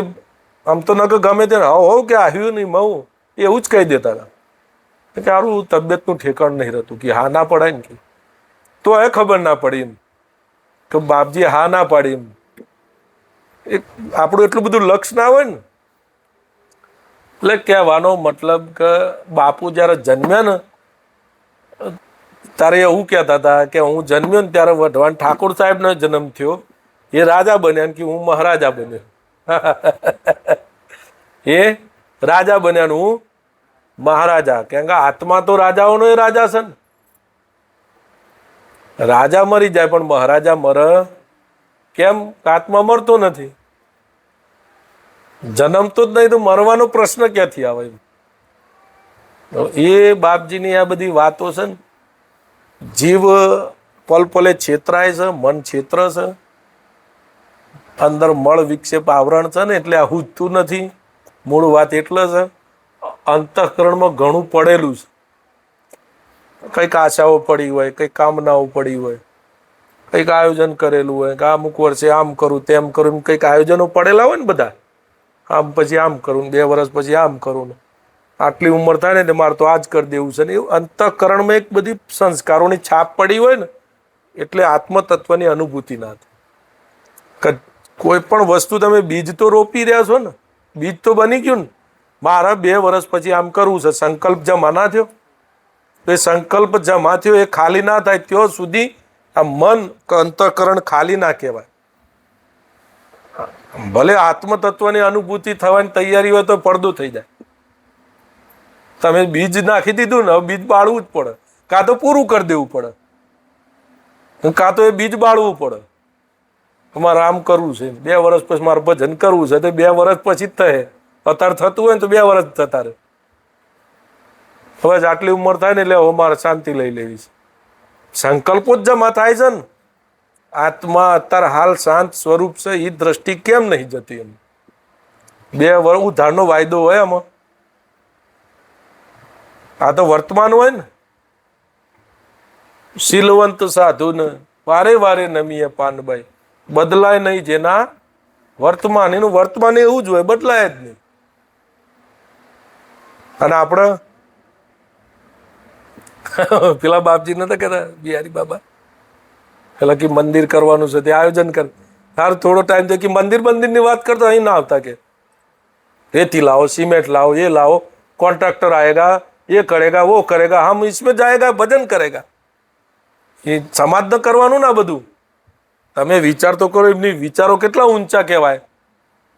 આમ તો ન ગમે તે હોવ કે આવ્યું નહીં મવું, એવું જ કહી દેતા હતા કે સારું તબિયતનું ઠેકાણ નહીં રહેતું, કે હા ના પડાય ને. કે તો એ ખબર ના પડી એમ કે બાપજી હા ના પાડી એમ. આપણું એટલું બધું લક્ષ ના હોય ને. એટલે કહેવાનો મતલબ કે બાપુ જયારે જન્મ્યા ને ત્યારે એવું કહેતા હતા કે હું જન્મ્યો ને ત્યારે વઢવાણ ઠાકોર સાહેબનો જન્મ થયો, એ રાજા બન્યા કે હું મહારાજા બન્યો. એ રાજા બન્યા હું મહારાજા. કેમ કે આત્મા તો રાજાઓનો એ રાજા છે ને. રાજા મરી જાય પણ મહારાજા મરે કેમ? આત્મા મરતો નથી, જન્મતો જ નહીં, તો મરવાનો પ્રશ્ન ક્યાંથી આવે? એ બાપજીની આ બધી વાતો છે ને. જીવ પલ પલે છેતરાય છે, મન છેત્ર છે, અંદર મળ વિક્ષેપ આવરણ છે ને, એટલે આ હુજતું નથી. મૂળ વાત એટલે છે અંતઃકરણમાં ઘણું પડેલું છે. કંઈક આશાઓ પડી હોય, કંઈક કામનાઓ પડી હોય, કંઈક આયોજન કરેલું હોય કે અમુક વર્ષે આમ કરું તેમ કરું, કંઈક આયોજનો પડેલા હોય ને બધા. આમ પછી આમ કરું, 2 વર્ષ પછી આમ કરું, આટલી ઉંમર થાય ને એટલે મારે તો આ જ કરી દેવું છે ને. એવું અંતઃકરણમાં એક બધી સંસ્કારોની છાપ પડી હોય ને એટલે આત્મતત્વની અનુભૂતિ ના થાય. કોઈ પણ વસ્તુ તમે બીજ તો રોપી રહ્યા છો ને, બીજ તો બની ગયું ને. મારે 2 વર્ષ પછી આમ કરવું છે, સંકલ્પ જમા ના થયો તો એ સંકલ્પ જમા થયો એ ખાલી ના થાય ત્યાં સુધી આ મન અંતઃકરણ ખાલી ના કહેવાય. ભલે આત્મતત્વની અનુભૂતિ થવાની તૈયારી હોય તો પડદો થઈ જાય. તમે બીજ નાખી દીધું ને, બીજ બાળવું જ પડે, કાં તો પૂરું કરી દેવું પડે, કાં તો એ બીજ બાળવું પડે. મારે આમ કરવું છે, 2 વર્ષ પછી મારે ભજન કરવું છે તો 2 વર્ષ પછી જ થાય. અત્યારે થતું હોય ને તો 2 વર્ષ થતા રહે. હવે આટલી ઉંમર થાય ને એટલે હવે મારે શાંતિ લઈ લેવી છે. સંકલ્પો જ જમા થાય છે ને. આત્મા અત્યારે હાલ શાંત સ્વરૂપ છે એ દ્રષ્ટિ કેમ નહીં જતી? એમ 2 વર્ષ ઉધારનો વાયદો હોય આમાં. આ તો વર્તમાન હોય ને. શીલવંત સાધુને વારે વારે નમીએ પાનબાઈ, બદલાય નહીં જેના વર્તમાન. એનું વર્તમાન એવું જ હોય, બદલાય જ નહીં. અને આપણે પેલા બાપજી નતા કહેતા બિહારી બાબા, પેલા કે મંદિર કરવાનું છે તે આયોજન કર. સારું થોડો ટાઈમ થયો કે મંદિરની વાત કરતો અહીં ના આવતા કે રેતી લાવો, सीमेंट लाओ, ये लाओ, कॉन्ट्रैक्टर आएगा, ये करेगा, वो करेगा, हम इसमें जाएगा, भजन करेगा. એ સમાજ ન કરવાનું ના બધું. તમે વિચાર તો કરો, એમની વિચારો કેટલા ઊંચા કહેવાય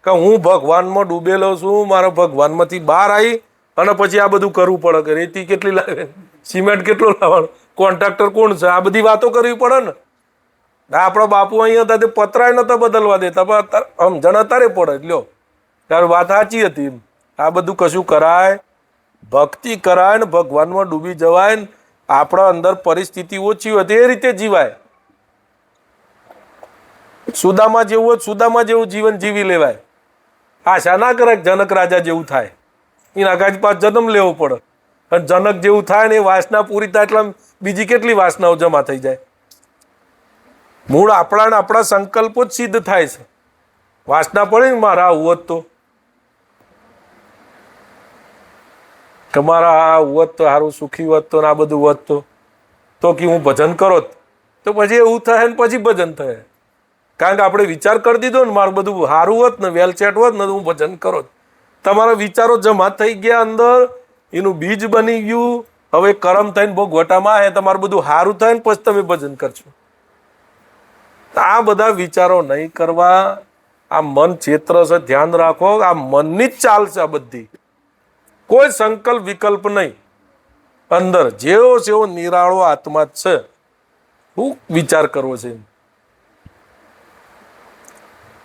કે હું ભગવાનમાં ડૂબેલો છું, મારા ભગવાનમાંથી બહાર આવી અને પછી આ બધું કરવું પડે કે રેતી કેટલી લાવે, સિમેન્ટ કેટલું લાવવાનું, કોન્ટ્રાક્ટર કોણ છે, આ બધી વાતો કરવી પડે ને. આપણા બાપુ અહીંયા હતા તે પતરાય નતા બદલવા દેતા, પણ અત્યારે સમજણ અત્યારે પડે. લ્યો ત્યારે વાત સાચી હતી. આ બધું કશું કરાય, ભક્તિ કરાય ને ભગવાનમાં ડૂબી જવાય ને આપણા અંદર પરિસ્થિતિ ઓછી હોય તો એ રીતે જીવાય. સુદામા જેવું હોય, સુદામા જેવું જીવન જીવી લેવાય. આશા ના કરે જનક રાજા જેવું થાય, એના કાંઈ પાછ જન્મ લેવો પડે. અને જનક જેવું થાય ને એ વાસના પૂરી થાય એટલે બીજી કેટલી વાસનાઓ જમા થઈ જાય. મૂળ આપણા સંકલ્પો જ સિદ્ધ થાય છે. વાસના પડે ને મારા આવું હોત તો મારા આ હોત તો સારું, સુખી હોત તો આ બધું હોત તો કે હું ભજન કરો તો પછી એવું થાય ને પછી ભજન થાય. કારણ કે આપણે વિચાર કરી દીધો ને મારું બધું સારું હોત ને, વેલચેટ હોત ને તો હું ભજન કરો. તમારા વિચારો જમા થઈ ગયા અંદર, એનું બીજ બની ગયું. હવે કરમ થઈને ભોગવટામાં આવે, તમારું બધું સારું થાય ને પછી તમે ભજન કરશો. આ બધા વિચારો નહીં કરવા. આ મન ક્ષેત્ર છે, ધ્યાન રાખો. આ મનની જ ચાલ છે આ બધી, કોઈ સંકલ્પ વિકલ્પ નહીં. અંદર જેવો જેવો નિરાળો આત્મા જ છે. શું વિચાર કરવો છે?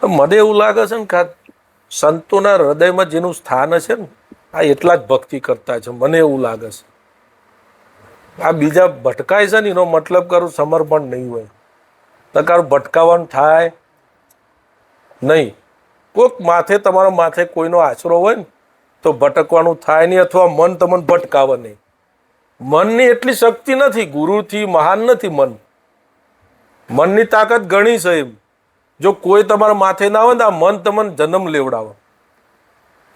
મને એવું લાગે છે ને કે સંતોના હૃદયમાં જેનું સ્થાન છે ને, આ એટલા જ ભક્તિ કરતા છે. મને એવું લાગે છે. આ બીજા ભટકાય છે ને એનો મતલબ કરું સમર્પણ નહીં હોય. તકારું ભટકાવાનું થાય નહીં. કોઈક માથે, તમારા માથે કોઈનો આશરો હોય ને તો ભટકવાનું થાય નહીં, અથવા મન તમને ભટકાવે નહીં. મનની એટલી શક્તિ નથી, ગુરુથી મહાન નથી મન. મનની તાકાત ઘણી છે. એમ જો કોઈ તમારા માથે ના હોય ને આ મન તમને જન્મ લેવડાવે.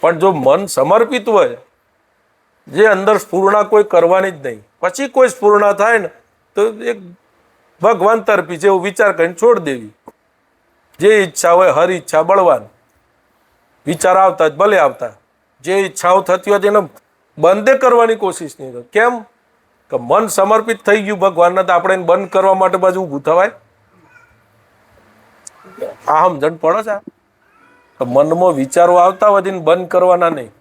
પણ જો મન સમર્પિત હોય, જે અંદર સ્ફૂર્ણા કોઈ કરવાની જ નહીં, પછી કોઈ સ્ફૂર્ણા થાય ને તો એક ભગવાન તરફી છે એવું વિચાર કરીને છોડ દેવી. જે ઈચ્છા હોય હર ઈચ્છા બળવાન. વિચાર આવતા જ ભલે આવતા, જે ઈચ્છાઓ થતી હોય તેને બંધ કરવાની કોશિશ નહીં કરવી. કેમ કે મન સમર્પિત થઈ ગયું ભગવાનને, તો આપણે બંધ કરવા માટે બાજુ ઊભું થવાય? આ સમજણ પડે છે? મનમાં વિચારો આવતા હોય તેને બંધ કરવાના નહીં.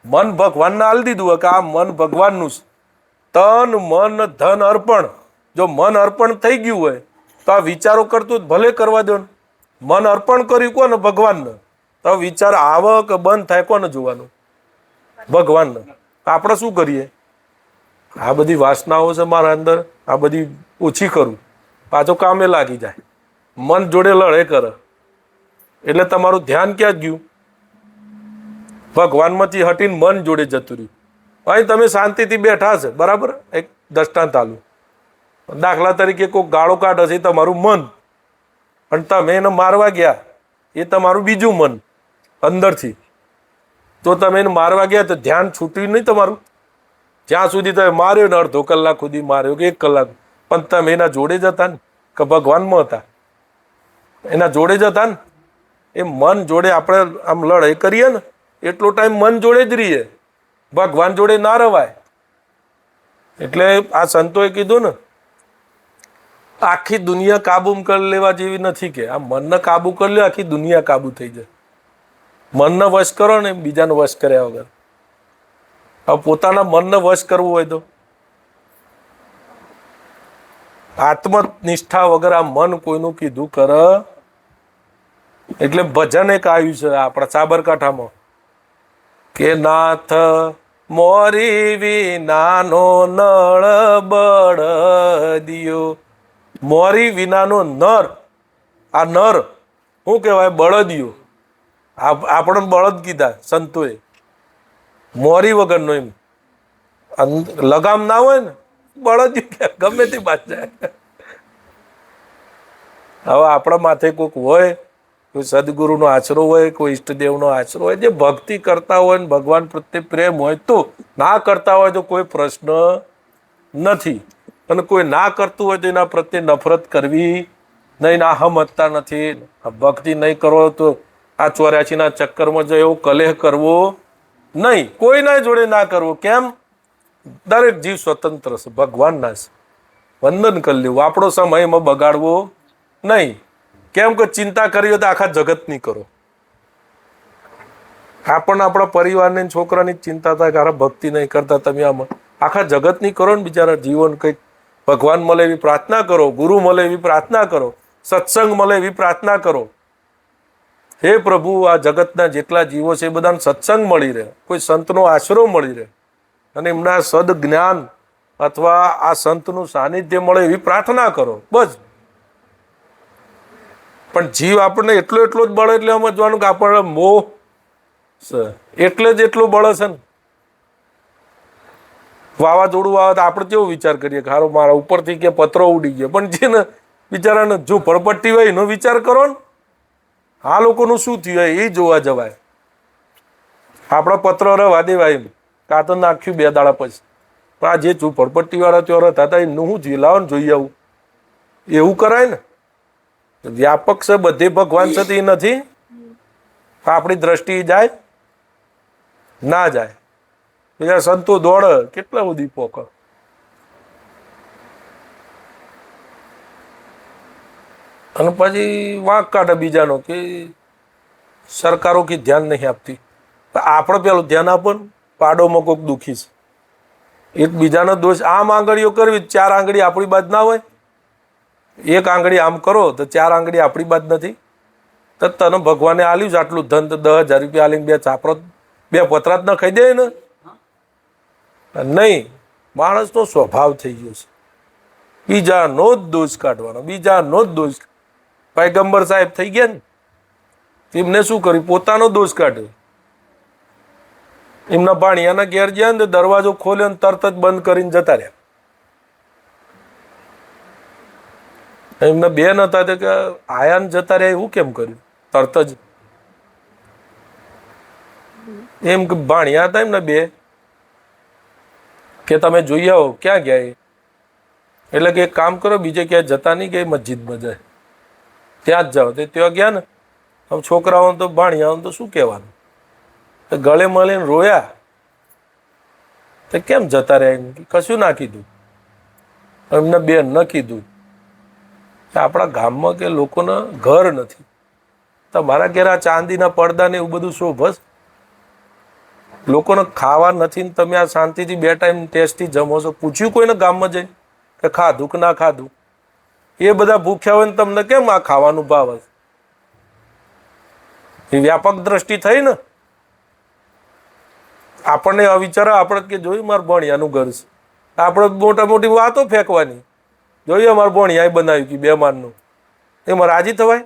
મન ભગવાનને આલી દીધું હોય કે આ મન ભગવાનનું છે. તન મન ધન અર્પણ. જો મન અર્પણ થઈ ગયું હોય તો આ વિચારો કરતું ભલે કરવા દો. મન અર્પણ કર્યું કોને? ભગવાનને. તો વિચાર આવે કે બંધ થાય કોને જોવાનું? ભગવાનને. આપણે શું કરીએ? આ બધી વાસનાઓ છે મારા અંદર, આ બધી ઓછી કરું, પાછો કામે લાગી જાય, મન જોડે લડે કરે. એટલે તમારું ધ્યાન ક્યાં ગયું? ભગવાનમાંથી હટીને મન જોડે જતું રહ્યું. અહીં તમે શાંતિથી બેઠા છે, બરાબર? એક દ્રષ્ટાંત આલું. દાખલા તરીકે કોઈ ગાળો કાઢે છે, એ તમારું મન, અને તમે એને મારવા ગયા, એ તમારું બીજું મન અંદરથી. તો તમે એને મારવા ગયા તો ધ્યાન છૂટ્યું નહીં તમારું. જ્યાં સુધી તમે માર્યો ને અડધો કલાક સુધી માર્યો કે 1 કલાક, પણ તમે એના જોડે જ હતા ને કે ભગવાનમાં હતા? એના જોડે જ હતા ને. એ મન જોડે આપણે આમ લડાઈ કરીએ ને એટલો ટાઈમ મન જોડે જ રહીએ, ભગવાન જોડે ના રવાય. એટલે આ સંતોએ કીધું ને આખી દુનિયા કાબુ કરી લેવા જેવી નથી, કે આ મનને કાબુ કરી લે આખી દુનિયા કાબુ થઈ જાય. મનને વશ કરો ને બીજાને વશ કર્યા વગર. હવે પોતાના મનને વશ કરવું હોય તો આત્મનિષ્ઠા વગર આ મન કોઈનું કીધું કર. એટલે ભજન એક આવ્યું છે આપણા સાબરકાંઠામાં કે નાથ મોરી વિનાનો નળ બળ દિયો. મોરી વિનાનો નર, આ નર શું કહેવાય? બળદિયો. આપણને બળદ કીધા સંતોએ, મોરી વગરનો. એમ લગામ ના હોય ને બળદિયો ગમે તે બાદ જાય. હવે આપણા માથે કોઈક હોય, કોઈ સદગુરુનો આશરો હોય, કોઈ ઈષ્ટદેવનો આશરો હોય, જે ભક્તિ કરતા હોય ને ભગવાન પ્રત્યે પ્રેમ હોય તો. ના કરતા હોય તો કોઈ પ્રશ્ન નથી. અને કોઈ ના કરતું હોય તો એના પ્રત્યે નફરત કરવી નહીં, ના સમજતા નથી. ભક્તિ નહીં કરો તો આ 84ના ચક્કરમાં જો એવો કલેહ કરવો નહીં, કોઈના જોડે ના કરવો. કેમ? દરેક જીવ સ્વતંત્ર છે, ભગવાનના છે. વંદન કરી લેવું, આપણો સમય એમાં બગાડવો નહીં. કેમ કે ચિંતા કરી હોય તો આખા જગતની કરો. આપણને આપણા પરિવારની છોકરાની ચિંતા થાય કે ભક્તિ નહીં કરતા, તમે આમાં આખા જગતની કરો ને. બિચારા જીવન કંઈક ભગવાન મળે એવી પ્રાર્થના કરો, ગુરુ મળે એવી પ્રાર્થના કરો, સત્સંગ મળે એવી પ્રાર્થના કરો. હે પ્રભુ, આ જગતના જેટલા જીવો છે એ બધાને સત્સંગ મળી રહે, કોઈ સંતનો આશરો મળી રહે અને એમના સદજ્ઞાન અથવા આ સંતનું સાનિધ્ય મળે એવી પ્રાર્થના કરો, બસ. પણ જીવ આપણને એટલો જ બળે એટલે સમજવાનું કે આપણને મોહ એટલે જ એટલું બળે છે ને. વાવાઝોડું આવે તો આપણે કેવો વિચાર કરીએ કે હારો મારા ઉપરથી કે પતરો ઉડી ગયો, પણ જેને બિચારાને જો ઝૂંપડપટ્ટી હોય એનો વિચાર કરો ને. આ લોકોનું શું થયું હોય એ જોવા જવાય. આપણા પત્રો રવા દેવાય એમ, કાં તો નાખ્યું 2 દાડા પછી. પણ આ જે ઝૂંપડપટ્ટી વાળા ત્યાં રહેતા હતા એનું શું થયું? લાવો ને જોઈ આવું. એવું કરાય ને. વ્યાપક છે, બધે ભગવાન છે તે નથી. આપણી દ્રષ્ટિ જાય ના જાય. બીજા સંતો દોડે કેટલા બધી પોક. અને પછી વાંક કાઢે બીજાનો કે સરકારો કે ધ્યાન નહીં આપતી. આપણે પેલું ધ્યાન આપો ને, પાડોમાં કોઈક દુઃખી છે, એકબીજાનો દોષ. આમ આંગળીઓ કરવી, 4 આંગળી આપણી બાદ ના હોય. 1 આંગળી આમ કરો તો 4 આંગળી આપણી બાદ નથી. તો તને ભગવાને આલ્યું છે આટલું ધન, તો 10,000 રૂપિયા આલીને 2 ચાપરો 2 પતરા જ ન ખાઈ દે ને. નહીં, માણસનો સ્વભાવ થઈ ગયો છે બીજાનો જ દોષ કાઢવાનો, બીજાનો જ દોષ. પૈગંબર સાહેબ થઈ ગયા ને, એમને શું કર્યું? પોતાનો દોષ કાઢ્યો. એમના ભાણિયાના ઘેર ગયા ને દરવાજો ખોલ્યો ને તરત જ બંધ કરીને જતા રહ્યા. એમના બેન હતા તે કે આયા ને જતા રહ્યા, એવું કેમ કર્યું? તરત જ એમ કે ભાણિયા હતા એમના 2 કે તમે જોઈ આવો. ક્યાં ગયા? એટલે કે એક કામ કરો, બીજે ક્યાંય જતા નહીં, કે મસ્જિદમાં જાય ત્યાં જ જાઓ. તે ત્યાં ગયા ને. હવે છોકરાઓને તો ભાણિયાઓને તો શું કહેવાનું? તો ગળે મળીને રોયા. તો કેમ જતા રહ્યા? કશું ના કીધું. એમને બેન ન કીધું. આપણા ગામમાં કે લોકોને ઘર નથી, તમારા ઘેર આ ચાંદીના પડદા ને એવું બધું શોભસ. લોકોને ખાવા નથી ને તમે આ શાંતિથી 2 ટાઈમ ટેસ્ટથી જમો છો. પૂછ્યું કોઈને ગામમાં જઈને કે ખાધું કે ના ખાધું? એ બધા ભૂખ્યા હોય ને તમને કેમ આ ખાવાનું ભાવે? એ વ્યાપક દ્રષ્ટિ થઈ ને. આપણને અવિચાર આપણે કે જોયું મારા ભણિયાનું ઘર છે, આપણે મોટા મોટી વાતો ફેંકવાની. જોઈએ અમારા ભણિયાએ બનાવ્યું કે 2 માળનું, એમાં રાજી થવાય?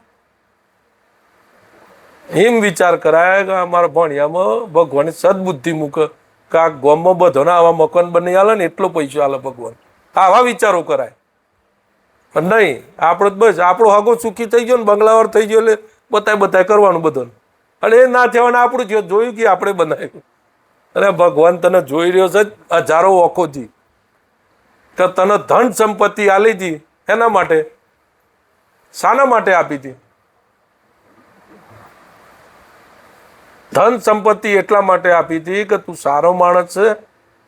એમ વિચાર કરાય કે અમારા ભણિયામાં ભગવાન સદબુદ્ધિ મૂકે કે આ ગામમાં બધાના આવા મકાન બની આલે ને એટલો પૈસો આલે ભગવાન. આવા વિચારો કરાય. પણ નહીં, આપણે બસ આપણો હગો સુખી થઈ ગયો ને બંગલાવાર થઈ ગયો એટલે બતાય કરવાનું બધાને. અને એ ના થવાના આપણું જોયું કે આપણે બનાવ્યું. અને ભગવાન તને જોઈ રહ્યો છે હજારો ઓખોથી, તો તને ધન સંપત્તિ આલી હતી એના માટે, શાના માટે આપી હતી? ધન સંપત્તિ એટલા માટે આપી હતી કે તું સારો માણસ છે,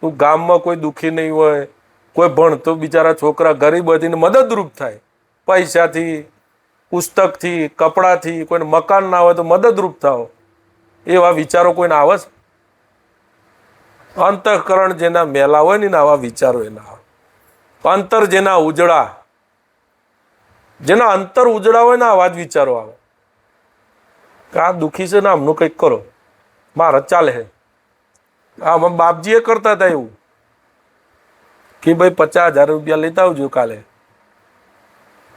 તું ગામમાં કોઈ દુઃખી નહીં હોય, કોઈ ભણતો બિચારા છોકરા ગરીબ હતી મદદરૂપ થાય, પૈસાથી, પુસ્તકથી, કપડાથી, કોઈને મકાન ના હોય તો મદદરૂપ થાવ, એવા વિચારો કોઈને આવે છે? અંતઃકરણ જેના મેલા હોય ને આવા વિચારો એના આવે. અંતર જેના ઉજળા, જેના અંતર ઉજળા હોય ને આવા જ વિચારો આવે કે આ દુઃખી છે ને આમનું કંઈક કરો, મારે ચાલે છે. આમાં બાપજીએ કરતા હતા એવું કે ભાઈ 50,000 રૂપિયા લેતા આવજો કાલે,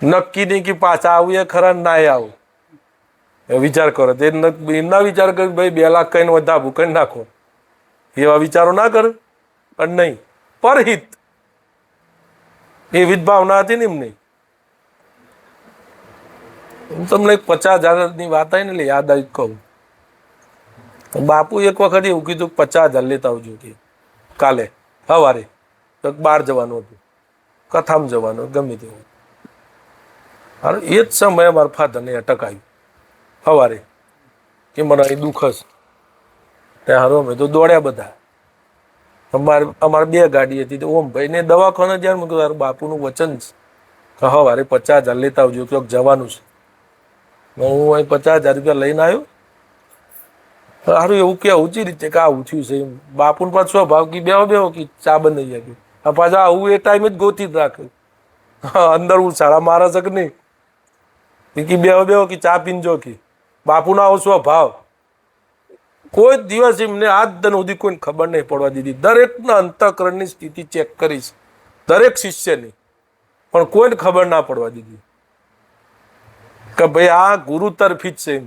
નક્કી નહીં કે પાછા આવું એ ખરા ના આવું, વિચાર કરો. એમના વિચાર કરે ભાઈ 2 લાખ કઈને વધારે કરી નાખો, એવા વિચારો ના કરે. અને નહીં, પરહિત એવી જ ભાવના હતી ને એમની. હું તમને 50,000 વાત આવી ને યાદ આવી કહું. બાપુ એક વખત એવું કીધું 50,000 લેતા આવજો કે કાલે સવારે, બહાર જવાનું હતું, કથામાં જવાનું, ગમે તેવું. હાલ એ જ સમયે મારા ફાધરને અટક આવ્યું સવારે કે મને અહીં દુઃખ હશે. ત્યાં હારો અમે તો દોડ્યા બધા. અમારે 2 ગાડી હતી. તો ઓમ ભાઈને દવાખાને જ્યારે મેં કીધું બાપુનું વચન છે કે સવારે 50,000 લેતા આવજો, ક્યાંક જવાનું છે. હું અહીં 50,000 રૂપિયા લઈને આવ્યો. સારું એવું કે ઊંચી રીતે કે આવું થયું છે એમ. બાપુને પાછો સ્વભાવ કે બેહો કે ચા બનાવી જાય. આ પાછા આવું એ ટાઈમે જ ગોતી જ રાખે. અંદર હું સારા મારા છે કે નહીં કે બેહો કે ચા પીનજો કે. બાપુનો આવો સ્વભાવ. કોઈ દિવસ એમને આજ દિન સુધી કોઈને ખબર નહીં પડવા દીધી. દરેકના અંતઃકરણની સ્થિતિ ચેક કરીશ, દરેક શિષ્યની, પણ કોઈને ખબર ના પડવા દીધી કે ભાઈ આ ગુરુ તરફી જ છે એમ.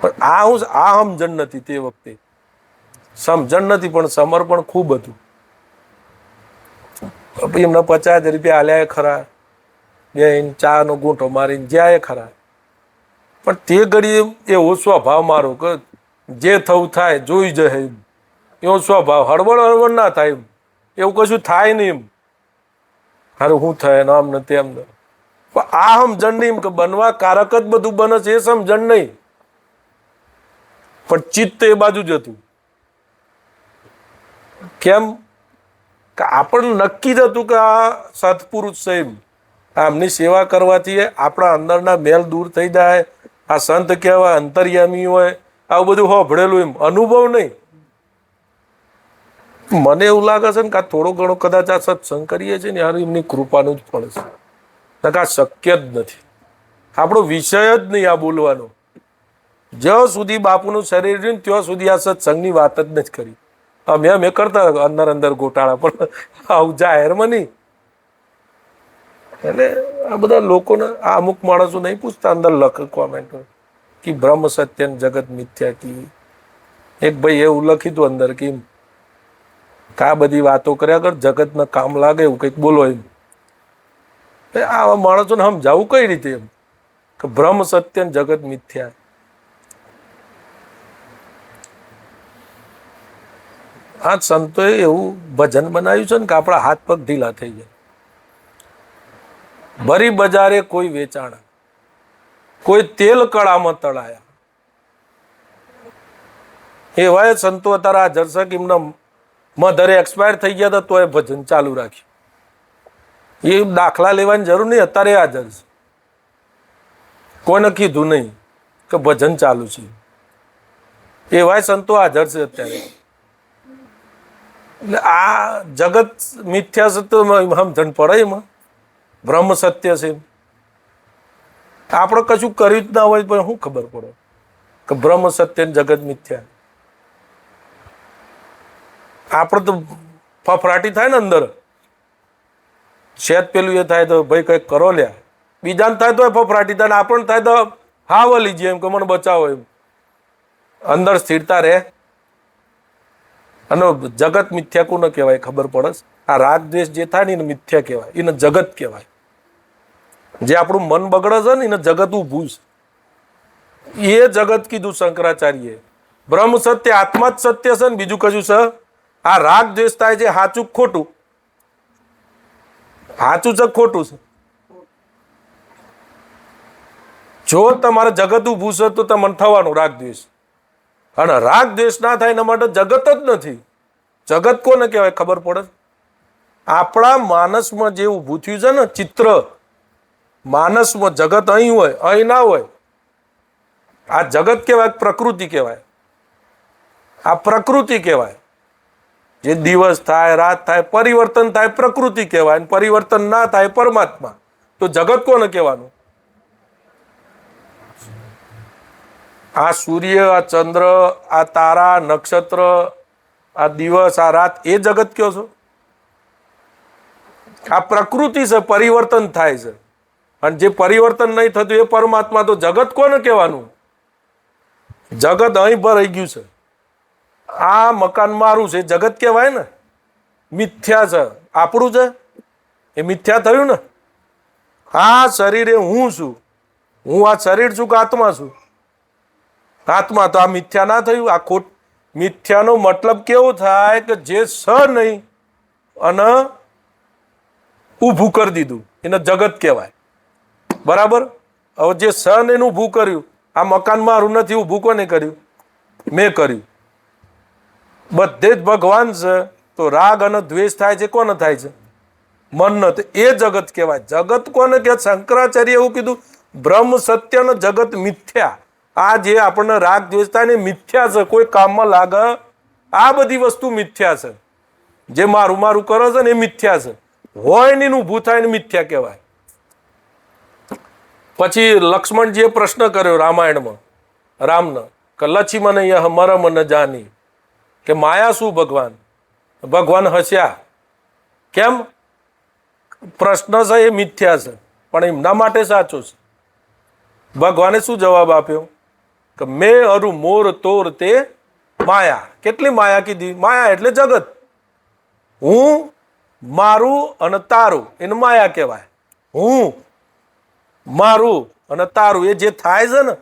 પણ આ સમજણ નથી તે વખતે. સમજણ નથી પણ સમર્પણ ખૂબ હતું. એમને 50,000 રૂપિયા આલ્યા ખરા, બેન ચાનો ગૂંઠો મારીને જ્યાં ખરા. પણ તે ઘડી એવો સ્વભાવ મારો કે જે થવું થાય જોઈ જાય એમ. એવો સ્વભાવ, હળવળ ના થાય એમ, એવું કશું થાય નહીં એમ. હારું શું થાય ને આમ ને તેમ ને. પણ આ સમજણ નહીં એમ કે બનવા કારક જ બધું બને છે, એ સમજણ નહીં. પણ ચિત્ત એ બાજુ જ હતું. કેમ કે આપણને નક્કી જ હતું કે આ સત્પુરુષ છે એમ. આમની સેવા કરવાથી આપણા અંદરના મેલ દૂર થઈ જાય. આ સંત કહેવાય, અંતર્યામી હોય, આવું બધું હોભળેલું એમ, અનુભવ નહીં. મને એવું લાગે છે ને કે થોડો ઘણો કદાચ આ સત્સંગ કરીએ છીએ ને યાર એમની કૃપાનું જ ફળ છે. આ શક્ય જ નથી, આપણો વિષય જ નહીં આ બોલવાનો. જ્યાં સુધી બાપુનું શરીર રહ્યું ને ત્યાં સુધી આ સત્સંગની વાત જ નથી કરી. અમે કરતા અંદર ગોટાળા, પણ આવું જાહેરમાં નહીં. એટલે આ બધા લોકોને, આ અમુક માણસો નહીં પૂછતા અંદર લખ કોમેન્ટ કે બ્રહ્મ સત્ય જગત મિથ્યા કી. એક ભાઈ એવું લખ્યું હતું અંદર કે આ બધી વાતો કર્યા કર, જગતના કામ લાગે એવું કંઈક બોલો એમ. આવા માણસોને સમજાવું કઈ રીતે એમ કે બ્રહ્મ સત્ય જગત મિથ્યા. આ સંતોએ એવું ભજન બનાવ્યું છે ને કે આપણા હાથ પગ ઢીલા થઈ જાય. ભરી બજારે કોઈ વેચાણા, કોઈ તેલ કળામાં તળાયા. એવા સંતો અત્યારે હાજર છે કે એમના મધરે એક્સપાયર થઈ ગયા હતા તો એ ભજન ચાલુ રાખ્યું. એ દાખલા લેવાની જરૂર નહીં, અત્યારે હાજર છે. કોઈને કીધું નહીં કે ભજન ચાલુ છે. એવા સંતો હાજર છે અત્યારે. એટલે આ જગત મિથ્યા છે તો સમજણ પડે એમાં. બ્રહ્મ સત્ય છે. આપણે કશું કર્યું જ ના હોય પણ શું ખબર પડે કે બ્રહ્મ સત્ય જગત મિથ્યા. આપણે તો ફફરાટી થાય ને અંદર, શેત પેલું એ થાય તો ભાઈ કંઈક કરો લ્યા. બીજાને થાય તો ફફરાટી થાય, આપણને થાય તો હા વળી જાય એમ કે મને બચાવો એમ. અંદર સ્થિરતા રહે. અને જગત મિથ્યા કોને કહેવાય ખબર પડે? આ રાગ દ્વેષ જે થાય ને એને મિથ્યા કહેવાય, એને જગત કહેવાય. જે આપણું મન બગડે છે ને એને જગત ઊભું છે. એ જગત કીધું શંકરાચાર્યએ. બ્રહ્મ સત્ય, આત્મા જ સત્ય છે ને બીજું કશું છે? આ રાગ દ્વેષ થાય છે, સાચું ખોટું? સાચું છે ખોટું છે? જો તમારે જગત ઊભું છે તો તમને થવાનું રાગ દ્વેષ. અને રાગ દ્વેષ ના થાય એના માટે જગત જ નથી. જગત કોને કહેવાય ખબર પડે? આપણા માનસમાં જે ઊભું થયું છે ને ચિત્ર, માનસમાં જગત અહીં હોય, અહીં ના હોય. આ જગત કહેવાય, પ્રકૃતિ કહેવાય. આ પ્રકૃતિ કહેવાય. જે દિવસ થાય, રાત થાય, પરિવર્તન થાય, પ્રકૃતિ કહેવાય. પરિવર્તન ના થાય, પરમાત્મા. તો જગત કોને કહેવાનું? આ સૂર્ય, આ ચંદ્ર, આ તારા, નક્ષત્ર, આ દિવસ, આ રાત, એ જગત કયો છો? આ પ્રકૃતિ છે, પરિવર્તન થાય છે. અને જે પરિવર્તન નહીં થતું એ પરમાત્મા. તો જગત કોને કહેવાનું? જગત અહીં ભરાઈ ગયું છે. આ મકાન મારું છે, જગત કહેવાય ને? મિથ્યા છે. આપણું છે એ મિથ્યા થયું ને? આ શરીરે હું છું, હું આ શરીર છું કે આત્મા છું? આત્મા. તો આ મિથ્યા ના થયું? આ ખોટ. મિથ્યાનો મતલબ કેવો થાય કે જે સ નહીં અને ઊભું કરી દીધું એને જગત કહેવાય. બરાબર? હવે જે સ ને એનું ઊભું કર્યું, આ મકાન મારું નથી, ઊભું કોને કર્યું? મેં કર્યું. બધે જ ભગવાન છે. તો રાગ અને દ્વેષ થાય છે કોને થાય છે? મન. તો એ જગત કહેવાય. જગત કોને કે? શંકરાચાર્ય એવું કીધું, બ્રહ્મ સત્ય ને જગત મિથ્યા. આ જે આપણને રાગ દ્વેષ થાય ને મિથ્યા છે, કોઈ કામમાં લાગે. આ બધી વસ્તુ મિથ્યા છે. જે મારું મારું કરે છે ને એ મિથ્યા છે. હોય ને ઊભું થાય ને મિથ્યા કહેવાય. પછી લક્ષ્મણજીએ પ્રશ્ન કર્યો રામાયણમાં રામને કે લક્ષ્મણ યહ મરમ ન જાની, કે માયા શું ભગવાન? ભગવાન હસ્યા. કેમ? પ્રશ્ન છે એ મિથ્યા છે પણ એમના માટે સાચો છે. ભગવાને શું જવાબ આપ્યો? કે મેં અરુ મોર તોર તે માયા. કેટલી માયા કીધી? માયા એટલે જગત. હું, મારું અને તારું, એને માયા કહેવાય. હું, મારું અને તારું, એ જે થાય છે ને,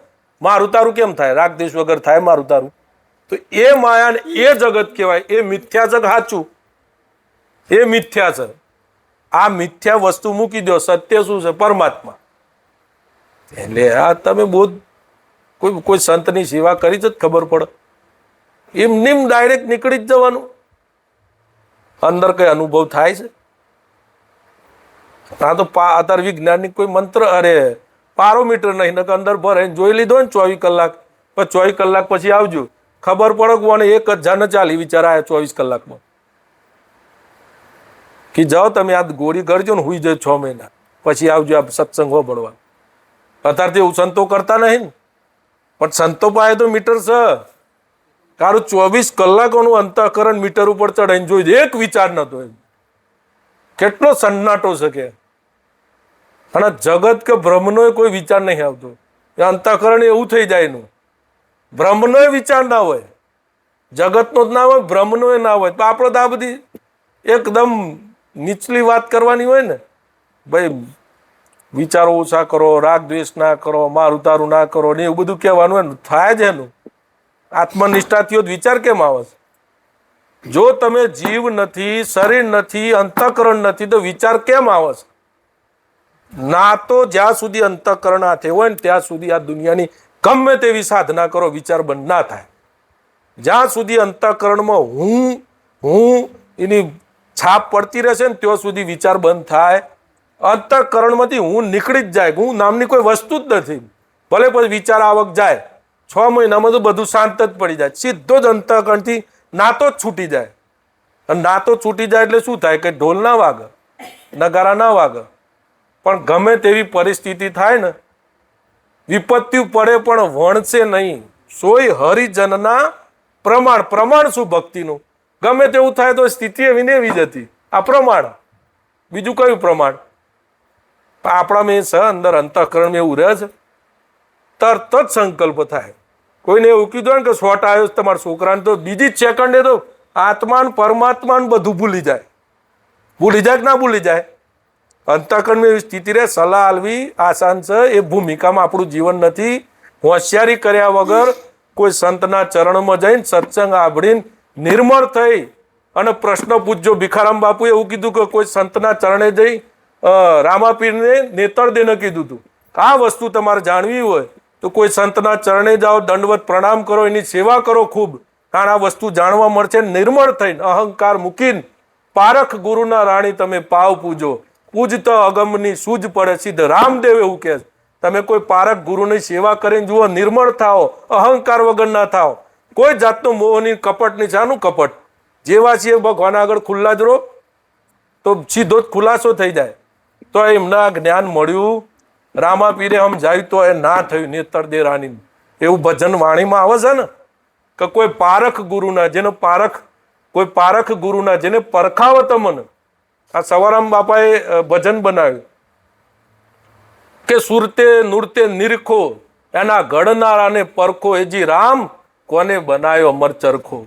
મારું તારું કેમ થાય? રાગદ્વેષ વગર થાય મારું તારું. તો એ માયા ને એ જગત કહેવાય. એ મિથ્યા જગ સાચું, એ મિથ્યા છે. આ મિથ્યા વસ્તુ મૂકી દો, સત્ય શું છે? પરમાત્મા. એટલે આ તમે બોધ કોઈ સંતની સેવા કરી જ ખબર પડે. એમનેમ ડાયરેક્ટ નીકળી જ જવાનું. અંદર કઈ અનુભવ થાય છે? આ તો અત્યારે વિજ્ઞાનની કોઈ મંત્ર, અરે પારોમીટર નહીં, ને અંદર ભરે જોઈ લીધો ને 24 કલાક, પછી 24 કલાક પછી આવજો, ખબર પડે કોને 1000 ને 40 વિચાર આવ્યા 24 કલાકમાં. કે જાઓ તમે આ ગોળી કરજો ને, હુઈ જાય 6 મહિના પછી આવજો આ સત્સંગ હોબળવા. અત્યારે તો એવું સંતો કરતા નહીં ને, પણ સંતો પાસે તો મીટર છે. કારણ 24 કલાકોનું અંતઃકરણ મીટર ઉપર ચડાઈને જોઈ, એક વિચાર નતો. કેટલો સન્નાટો છે કે! અને જગત કે બ્રહ્મનો કોઈ વિચાર નહીં આવતો. એ અંતઃકરણ એવું થઈ જાય એનું. બ્રહ્મનો વિચાર ના હોય, જગતનો જ ના હોય, બ્રહ્મનો ના હોય. તો આપણે તો આ બધી એકદમ નીચલી વાત કરવાની હોય ને, ભાઈ વિચારો ઓછા કરો, રાગ દ્વેષ ના કરો, મારું તારું ના કરો ને એવું બધું કહેવાનું હોય ને, થાય જ એનું. આત્મનિષ્ઠાથી વિચાર કેમ આવે છે? જો તમે જીવ નથી, શરીર નથી, અંતઃકરણ નથી, તો વિચાર કેમ આવે છે? ના તો જ્યાં સુધી અંતઃકરણ હાથે હોય ને ત્યાં સુધી આ દુનિયાની ગમે તેવી સાધના કરો, વિચાર બંધ ના થાય. જ્યાં સુધી અંતઃકરણમાં હું એની છાપ પડતી રહેશે ને ત્યાં સુધી વિચાર બંધ થાય. અંતઃકરણમાંથી હું નીકળી જ જાય, હું નામની કોઈ વસ્તુ જ નથી. ભલે પછી વિચાર આવક જાય, 6 મહિનામાં તો બધું શાંત જ પડી જાય. સીધો જ અંતઃકરણથી નાતો જ છૂટી જાય. અને નાતો છૂટી જાય એટલે શું થાય? કે ઢોલ ના વાગે, નગારા ના વાગે, પણ ગમે તેવી પરિસ્થિતિ થાય ને, વિપત્તિ પડે પણ વણશે નહીં. સોય હરિજનના પ્રમાણ. પ્રમાણ શું? ભક્તિનું. ગમે તેવું થાય તો સ્થિતિ એવી ને એવી જ હતી. આ પ્રમાણ. બીજું કયું પ્રમાણ? આપણામાં છે અંદર અંતઃકરણ એવું રહે છે. તરત જ સંકલ્પ થાય. કોઈને એવું કીધું કે શોટ આવ્યો તમારા છોકરાને, તો બીજી જ સેકન્ડે તો આત્માન પરમાત્માને બધું ભૂલી જાય. ભૂલી જાય કે ના ભૂલી જાય? અંતઃકરણ એવી સ્થિતિ રહે. સલાહ આલવી આસાન છે, એ ભૂમિકામાં આપણું જીવન નથી. હોશિયારી કર્યા વગર કોઈ સંતના ચરણમાં જઈને સત્સંગ સાંભળીને નિર્મળ થઈ અને પ્રશ્ન પૂછજો. ભીખારામ બાપુએ એવું કીધું કે કોઈ સંતના ચરણે જઈ રામાપીરને નેતર દેને કીધું હતું. આ વસ્તુ તમારે જાણવી હોય તો કોઈ સંતના ચરણે જાઓ, દંડવત પ્રણામ કરો, એની સેવા કરો ખૂબ. કારણ આ વસ્તુ જાણવા મળશે. નિર્મળ થઈને અહંકાર મૂકીને પારખ ગુરુના રાણી તમે પાવ પૂજો, પૂજતો અગમની સૂજ પડે. સિદ્ધ રામદેવ એવું કહે છે. તમે કોઈ પારખ ગુરુની સેવા કરીને જુઓ, નિર્મળ થાઓ, અહંકાર વગર ના થાઓ, કોઈ જાતનો મોહની કપટની. શાનું કપટ? જેવા છીએ ભગવાન આગળ ખુલ્લા જ રહો તો સીધો જ ખુલાસો થઈ જાય. તો એમના જ્ઞાન મળ્યું, રામાપીરે સમજાયું તો એ ના થયું. નેતર દે રાની એવું ભજન વાણીમાં આવે છે ને કે કોઈ પારખ ગુરુના, જેનો પારખ, કોઈ પારખ ગુરુના જેને પરખાવ તમને. આ સવારામ બાપાએ ભજન બનાવ્યું કે સુરતે નૃત્ય નિરખો, એના ઘડનારાને પરખો, એજી રામ કોને બનાવ્યો અમર ચરખો.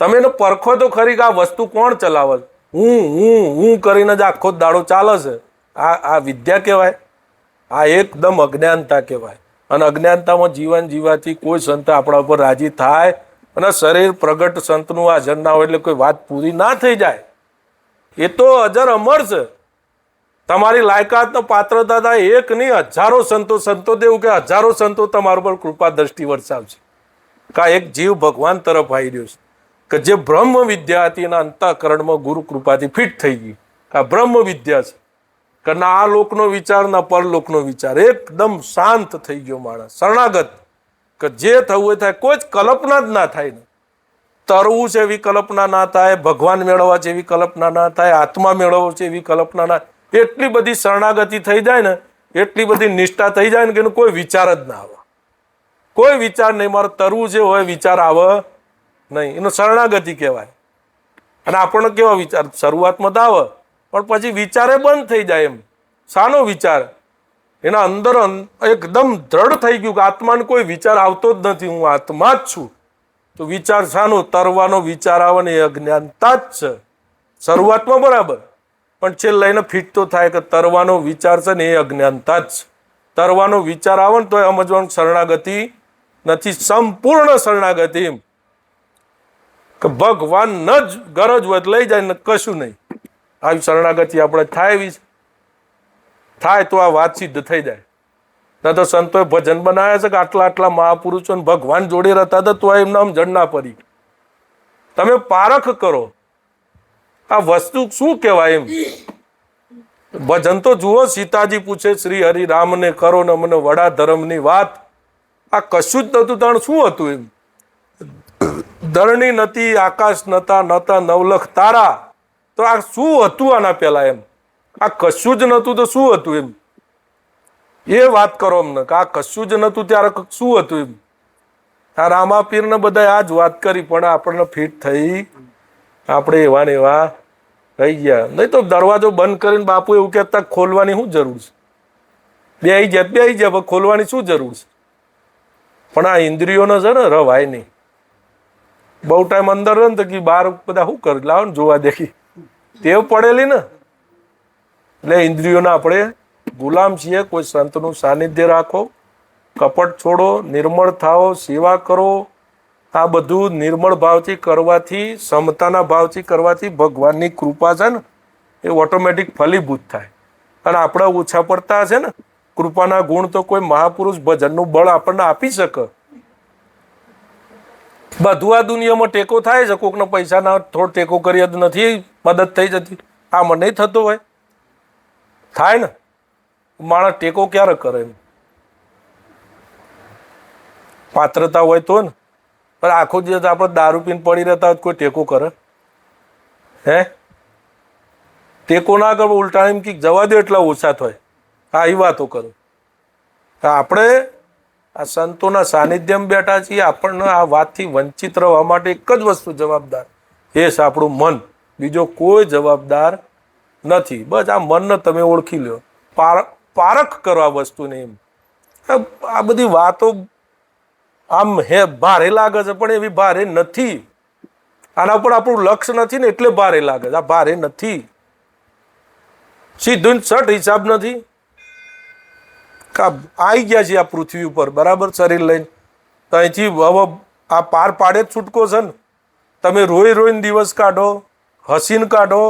તમે એને પરખો તો ખરી કે આ વસ્તુ કોણ ચલાવે? હું કરીને જ આખો દાડો ચાલે છે. આ વિદ્યા કહેવાય? આ એકદમ અજ્ઞાનતા કહેવાય. અને અજ્ઞાનતામાં જીવન જીવાથી કોઈ સંત આપણા ઉપર રાજી થાય અને શરીર પ્રગટ સંતનું હાજર ના હોય એટલે કોઈ વાત પૂરી ના થઈ જાય. એ તો અજર અમર છે. તમારી લાયકાતનો પાત્રતા થાય એક નહીં, હજારો સંતો. સંતો દેવું કે હજારો સંતો તમારા પર કૃપા દ્રષ્ટિ વરસાવશે. કા એક જીવ ભગવાન તરફ આવી રહ્યો છે કે જે બ્રહ્મ વિદ્યા હતી એના અંતઃકરણમાં ગુરુ કૃપાથી ફિટ થઈ ગઈ. આ બ્રહ્મ વિદ્યા છે કે ના આ લોકનો વિચાર ના પરલોકનો વિચાર. એકદમ શાંત થઈ ગયો માણસ, શરણાગત. કે જે થવું એ થાય, કોઈ જ કલ્પના જ ના થાય. ને તરવું છે એવી કલ્પના ના થાય, ભગવાન મેળવવા છે એવી કલ્પના ના થાય, આત્મા મેળવવો છે એવી કલ્પના ના. એટલી બધી શરણાગતિ થઈ જાય ને, એટલી બધી નિષ્ઠા થઈ જાય ને કે એનો કોઈ વિચાર જ ના આવે. કોઈ વિચાર નહીં. મારે તરવું છે હોય વિચાર આવે નહીં. એનો શરણાગતિ કહેવાય. અને આપણને કેવા વિચાર શરૂઆતમાં તો આવે પણ પછી વિચારે બંધ થઈ જાય. એમ શાનો વિચાર? એના અંદર એકદમ દ્રઢ થઈ ગયું કે આત્માને કોઈ વિચાર આવતો જ નથી, હું આત્મા જ છું. તો વિચાર શાનો? તરવાનો વિચાર આવે ને એ અજ્ઞાનતા જ છે. શરૂઆતમાં બરાબર, પણ છેલ્લે લઈને ફિટ તો થાય કે તરવાનો વિચાર છે ને એ અજ્ઞાનતા જ છે. તરવાનો વિચાર આવે ને તો એ સમજવાનું શરણાગતિ નથી, સંપૂર્ણ શરણાગતિ. એમ કે ભગવાન જ ગરજ હોય લઈ જાય ને કશું નહીં. આવી શરણાગતિ આપણે થાય તો આ વાત સિદ્ધ થઈ જાય. ના તો સંતોએ ભજન બનાવ્યા છે કે આટલા આટલા મહાપુરુષો ભગવાન જોડે રહેતા હતા તો એમના જડ ના પડી. તમે પારખ કરો આ વસ્તુ શું કહેવાય. એમ ભજન તો જુઓ. સીતાજી પૂછે શ્રી હરિ રામને કરો ને મને વડા ધર્મની વાત. આ કશું જ નતું તાણ શું હતું? એમ ધરણી નથી, આકાશ નતા નવલખ તારા. તો આ શું હતું આના પહેલા? એમ આ કશું જ નતું તો શું હતું? એમ એ વાત કરો અમને કે આ કશું જ નતું ત્યારે શું હતું? એમ આ રામાપીરને બધા આ જ વાત કરી પણ આપણને ફિટ થઈ આપણે એવા ને એવા રહી ગયા. નહીં તો દરવાજો બંધ કરીને બાપુ એવું કહેતા ખોલવાની શું જરૂર છે? બેહી જાય ખોલવાની શું જરૂર છે? પણ આ ઇન્દ્રિયોનો છે ને રવાય નહીં. બહુ ટાઈમ અંદર રહે ને તો કે બહાર બધા શું કરે? લાવો ને જોવા દેખી ટેવ પડેલી ને. એટલે ઇન્દ્રિયોના આપણે ગુલામ છીએ. કોઈ સંતનું સાનિધ્ય રાખો, કપટ છોડો, નિર્મળ થાઓ, સેવા કરો. આ બધું નિર્મળ ભાવથી કરવાથી, સમતાના ભાવથી કરવાથી ભગવાનની કૃપા છે ને એ ઓટોમેટિક ફલીભૂત થાય. અને આપણે ઓછા પડતા હશે ને કૃપાના ગુણ તો કોઈ મહાપુરુષ ભજનનું બળ આપણને આપી શકે. બધું આ દુનિયામાં ટેકો થાય છે. કોકનો પૈસાના થોડો ટેકો કરીએ તો નથી મદદ થઈ જતી. આમાં નહીં થતો હોય? થાય ને. માણસ ટેકો ક્યારે કરે? એમ પાત્રતા હોય તો ને. પણ આખો દિવસ આપણે દારૂ પીને પડી રહેતા હોય કોઈ ટેકો કરે? હે ટેકો ના કરો. ઉલટા એમ કે જવા દો એટલા ઓછા થાય. હા એ વાતો કરો. આપણે આ સંતોના સાનિધ્યમાં બેઠા છીએ. આપણને આ વાતથી વંચિત રહેવા માટે એક જ વસ્તુ જવાબદાર, એ છે આપણું મન. બીજો કોઈ જવાબદાર નથી. બસ આ મનને તમે ઓળખી લો, પારખ કરો આ વસ્તુને. એમ આ બધી વાતો આમ ભારે લાગે છે પણ એવી ભારે નથી. આના ઉપર આપણું લક્ષ્ય નથી ને એટલે ભારે લાગે છે. આ ભારે નથી. સીધું સટ હિસાબ નથી. આવી ગયા છીએ આ પૃથ્વી ઉપર, બરાબર, શરીર લઈને. તો અહીંથી હવે આ પાર પાડે જ છૂટકો છે ને. તમે રોઈ રોઈને દિવસ કાઢો, હસીને કાઢો,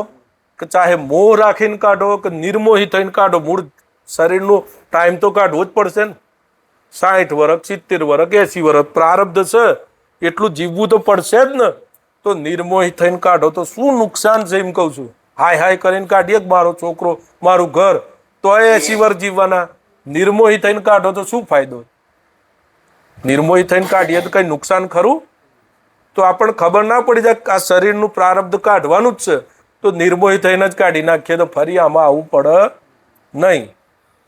કે ચાહે મોહ રાખીને કાઢો, કે નિર્મોહી થઈને કાઢો, મૂળ શરીરનો ટાઈમ તો કાઢવો જ પડશે ને. 60 વર્ષ, 70 વર્ષ, 80 વર્ષ પ્રારબ્ધ છે, એટલું જીવવું તો પડશે જ ને. તો નિર્મોહી થઈને કાઢો તો શું નુકસાન છે એમ કહું છું. હાય હાય કરીને કાઢીએ કે મારો છોકરો, મારું ઘર, તો 80 વર્ષ જીવવાના. નિર્મોહી થઈને કાઢો તો શું ફાયદો? નિર્મોહી થઈને કાઢીએ તો કઈ નુકસાન ખરું? તો આપણને ખબર ના પડી જાય કે આ શરીરનું પ્રારબ્ધ કાઢવાનું જ છે, તો નિર્મોહી થઈને જ કાઢી નાખીએ તો ફરી આમાં આવવું પડે નહીં.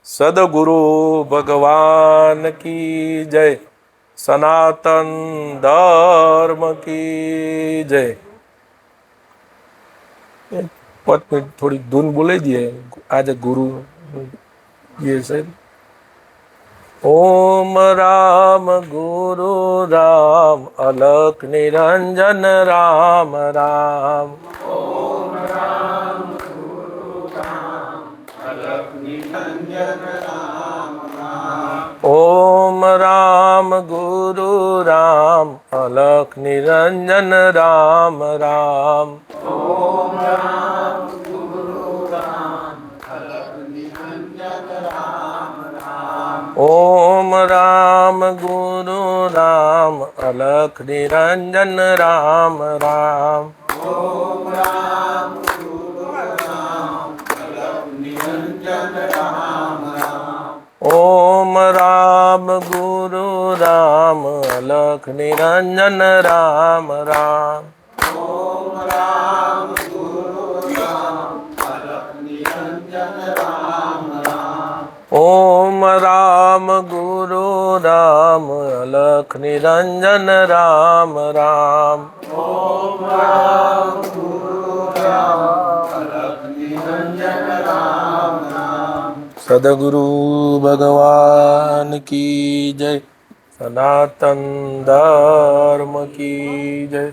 સદગુરુ ભગવાન કી જય. સનાતન ધર્મ કી જય. 5 મિનિટ થોડી ધૂન બોલાઈ દઈએ આજે ગુરુ ये साहब. ओम राम गुरु राम अलख निरंजन राम राम. ओम राम गुरु राम अलख निरंजन राम राम. ओम राम गुरु राम अलख निरंजन राम राम. ओम राम ओम राम गुरु राम अलख निरंजन राम राम. ओम राम गुरु राम अलख निरंजन राम राम. ओम राम गुरु राम अलख निरंजन राम राम. ओम राम गुरु राम अलख निरंजन राम राम. ओम राम गुरु राम अलख निरंजन राम राम. ओम राम गुरु राम अलख निरंजन राम राम. सदगुरु भगवान की जय. सनातन धर्म की जय.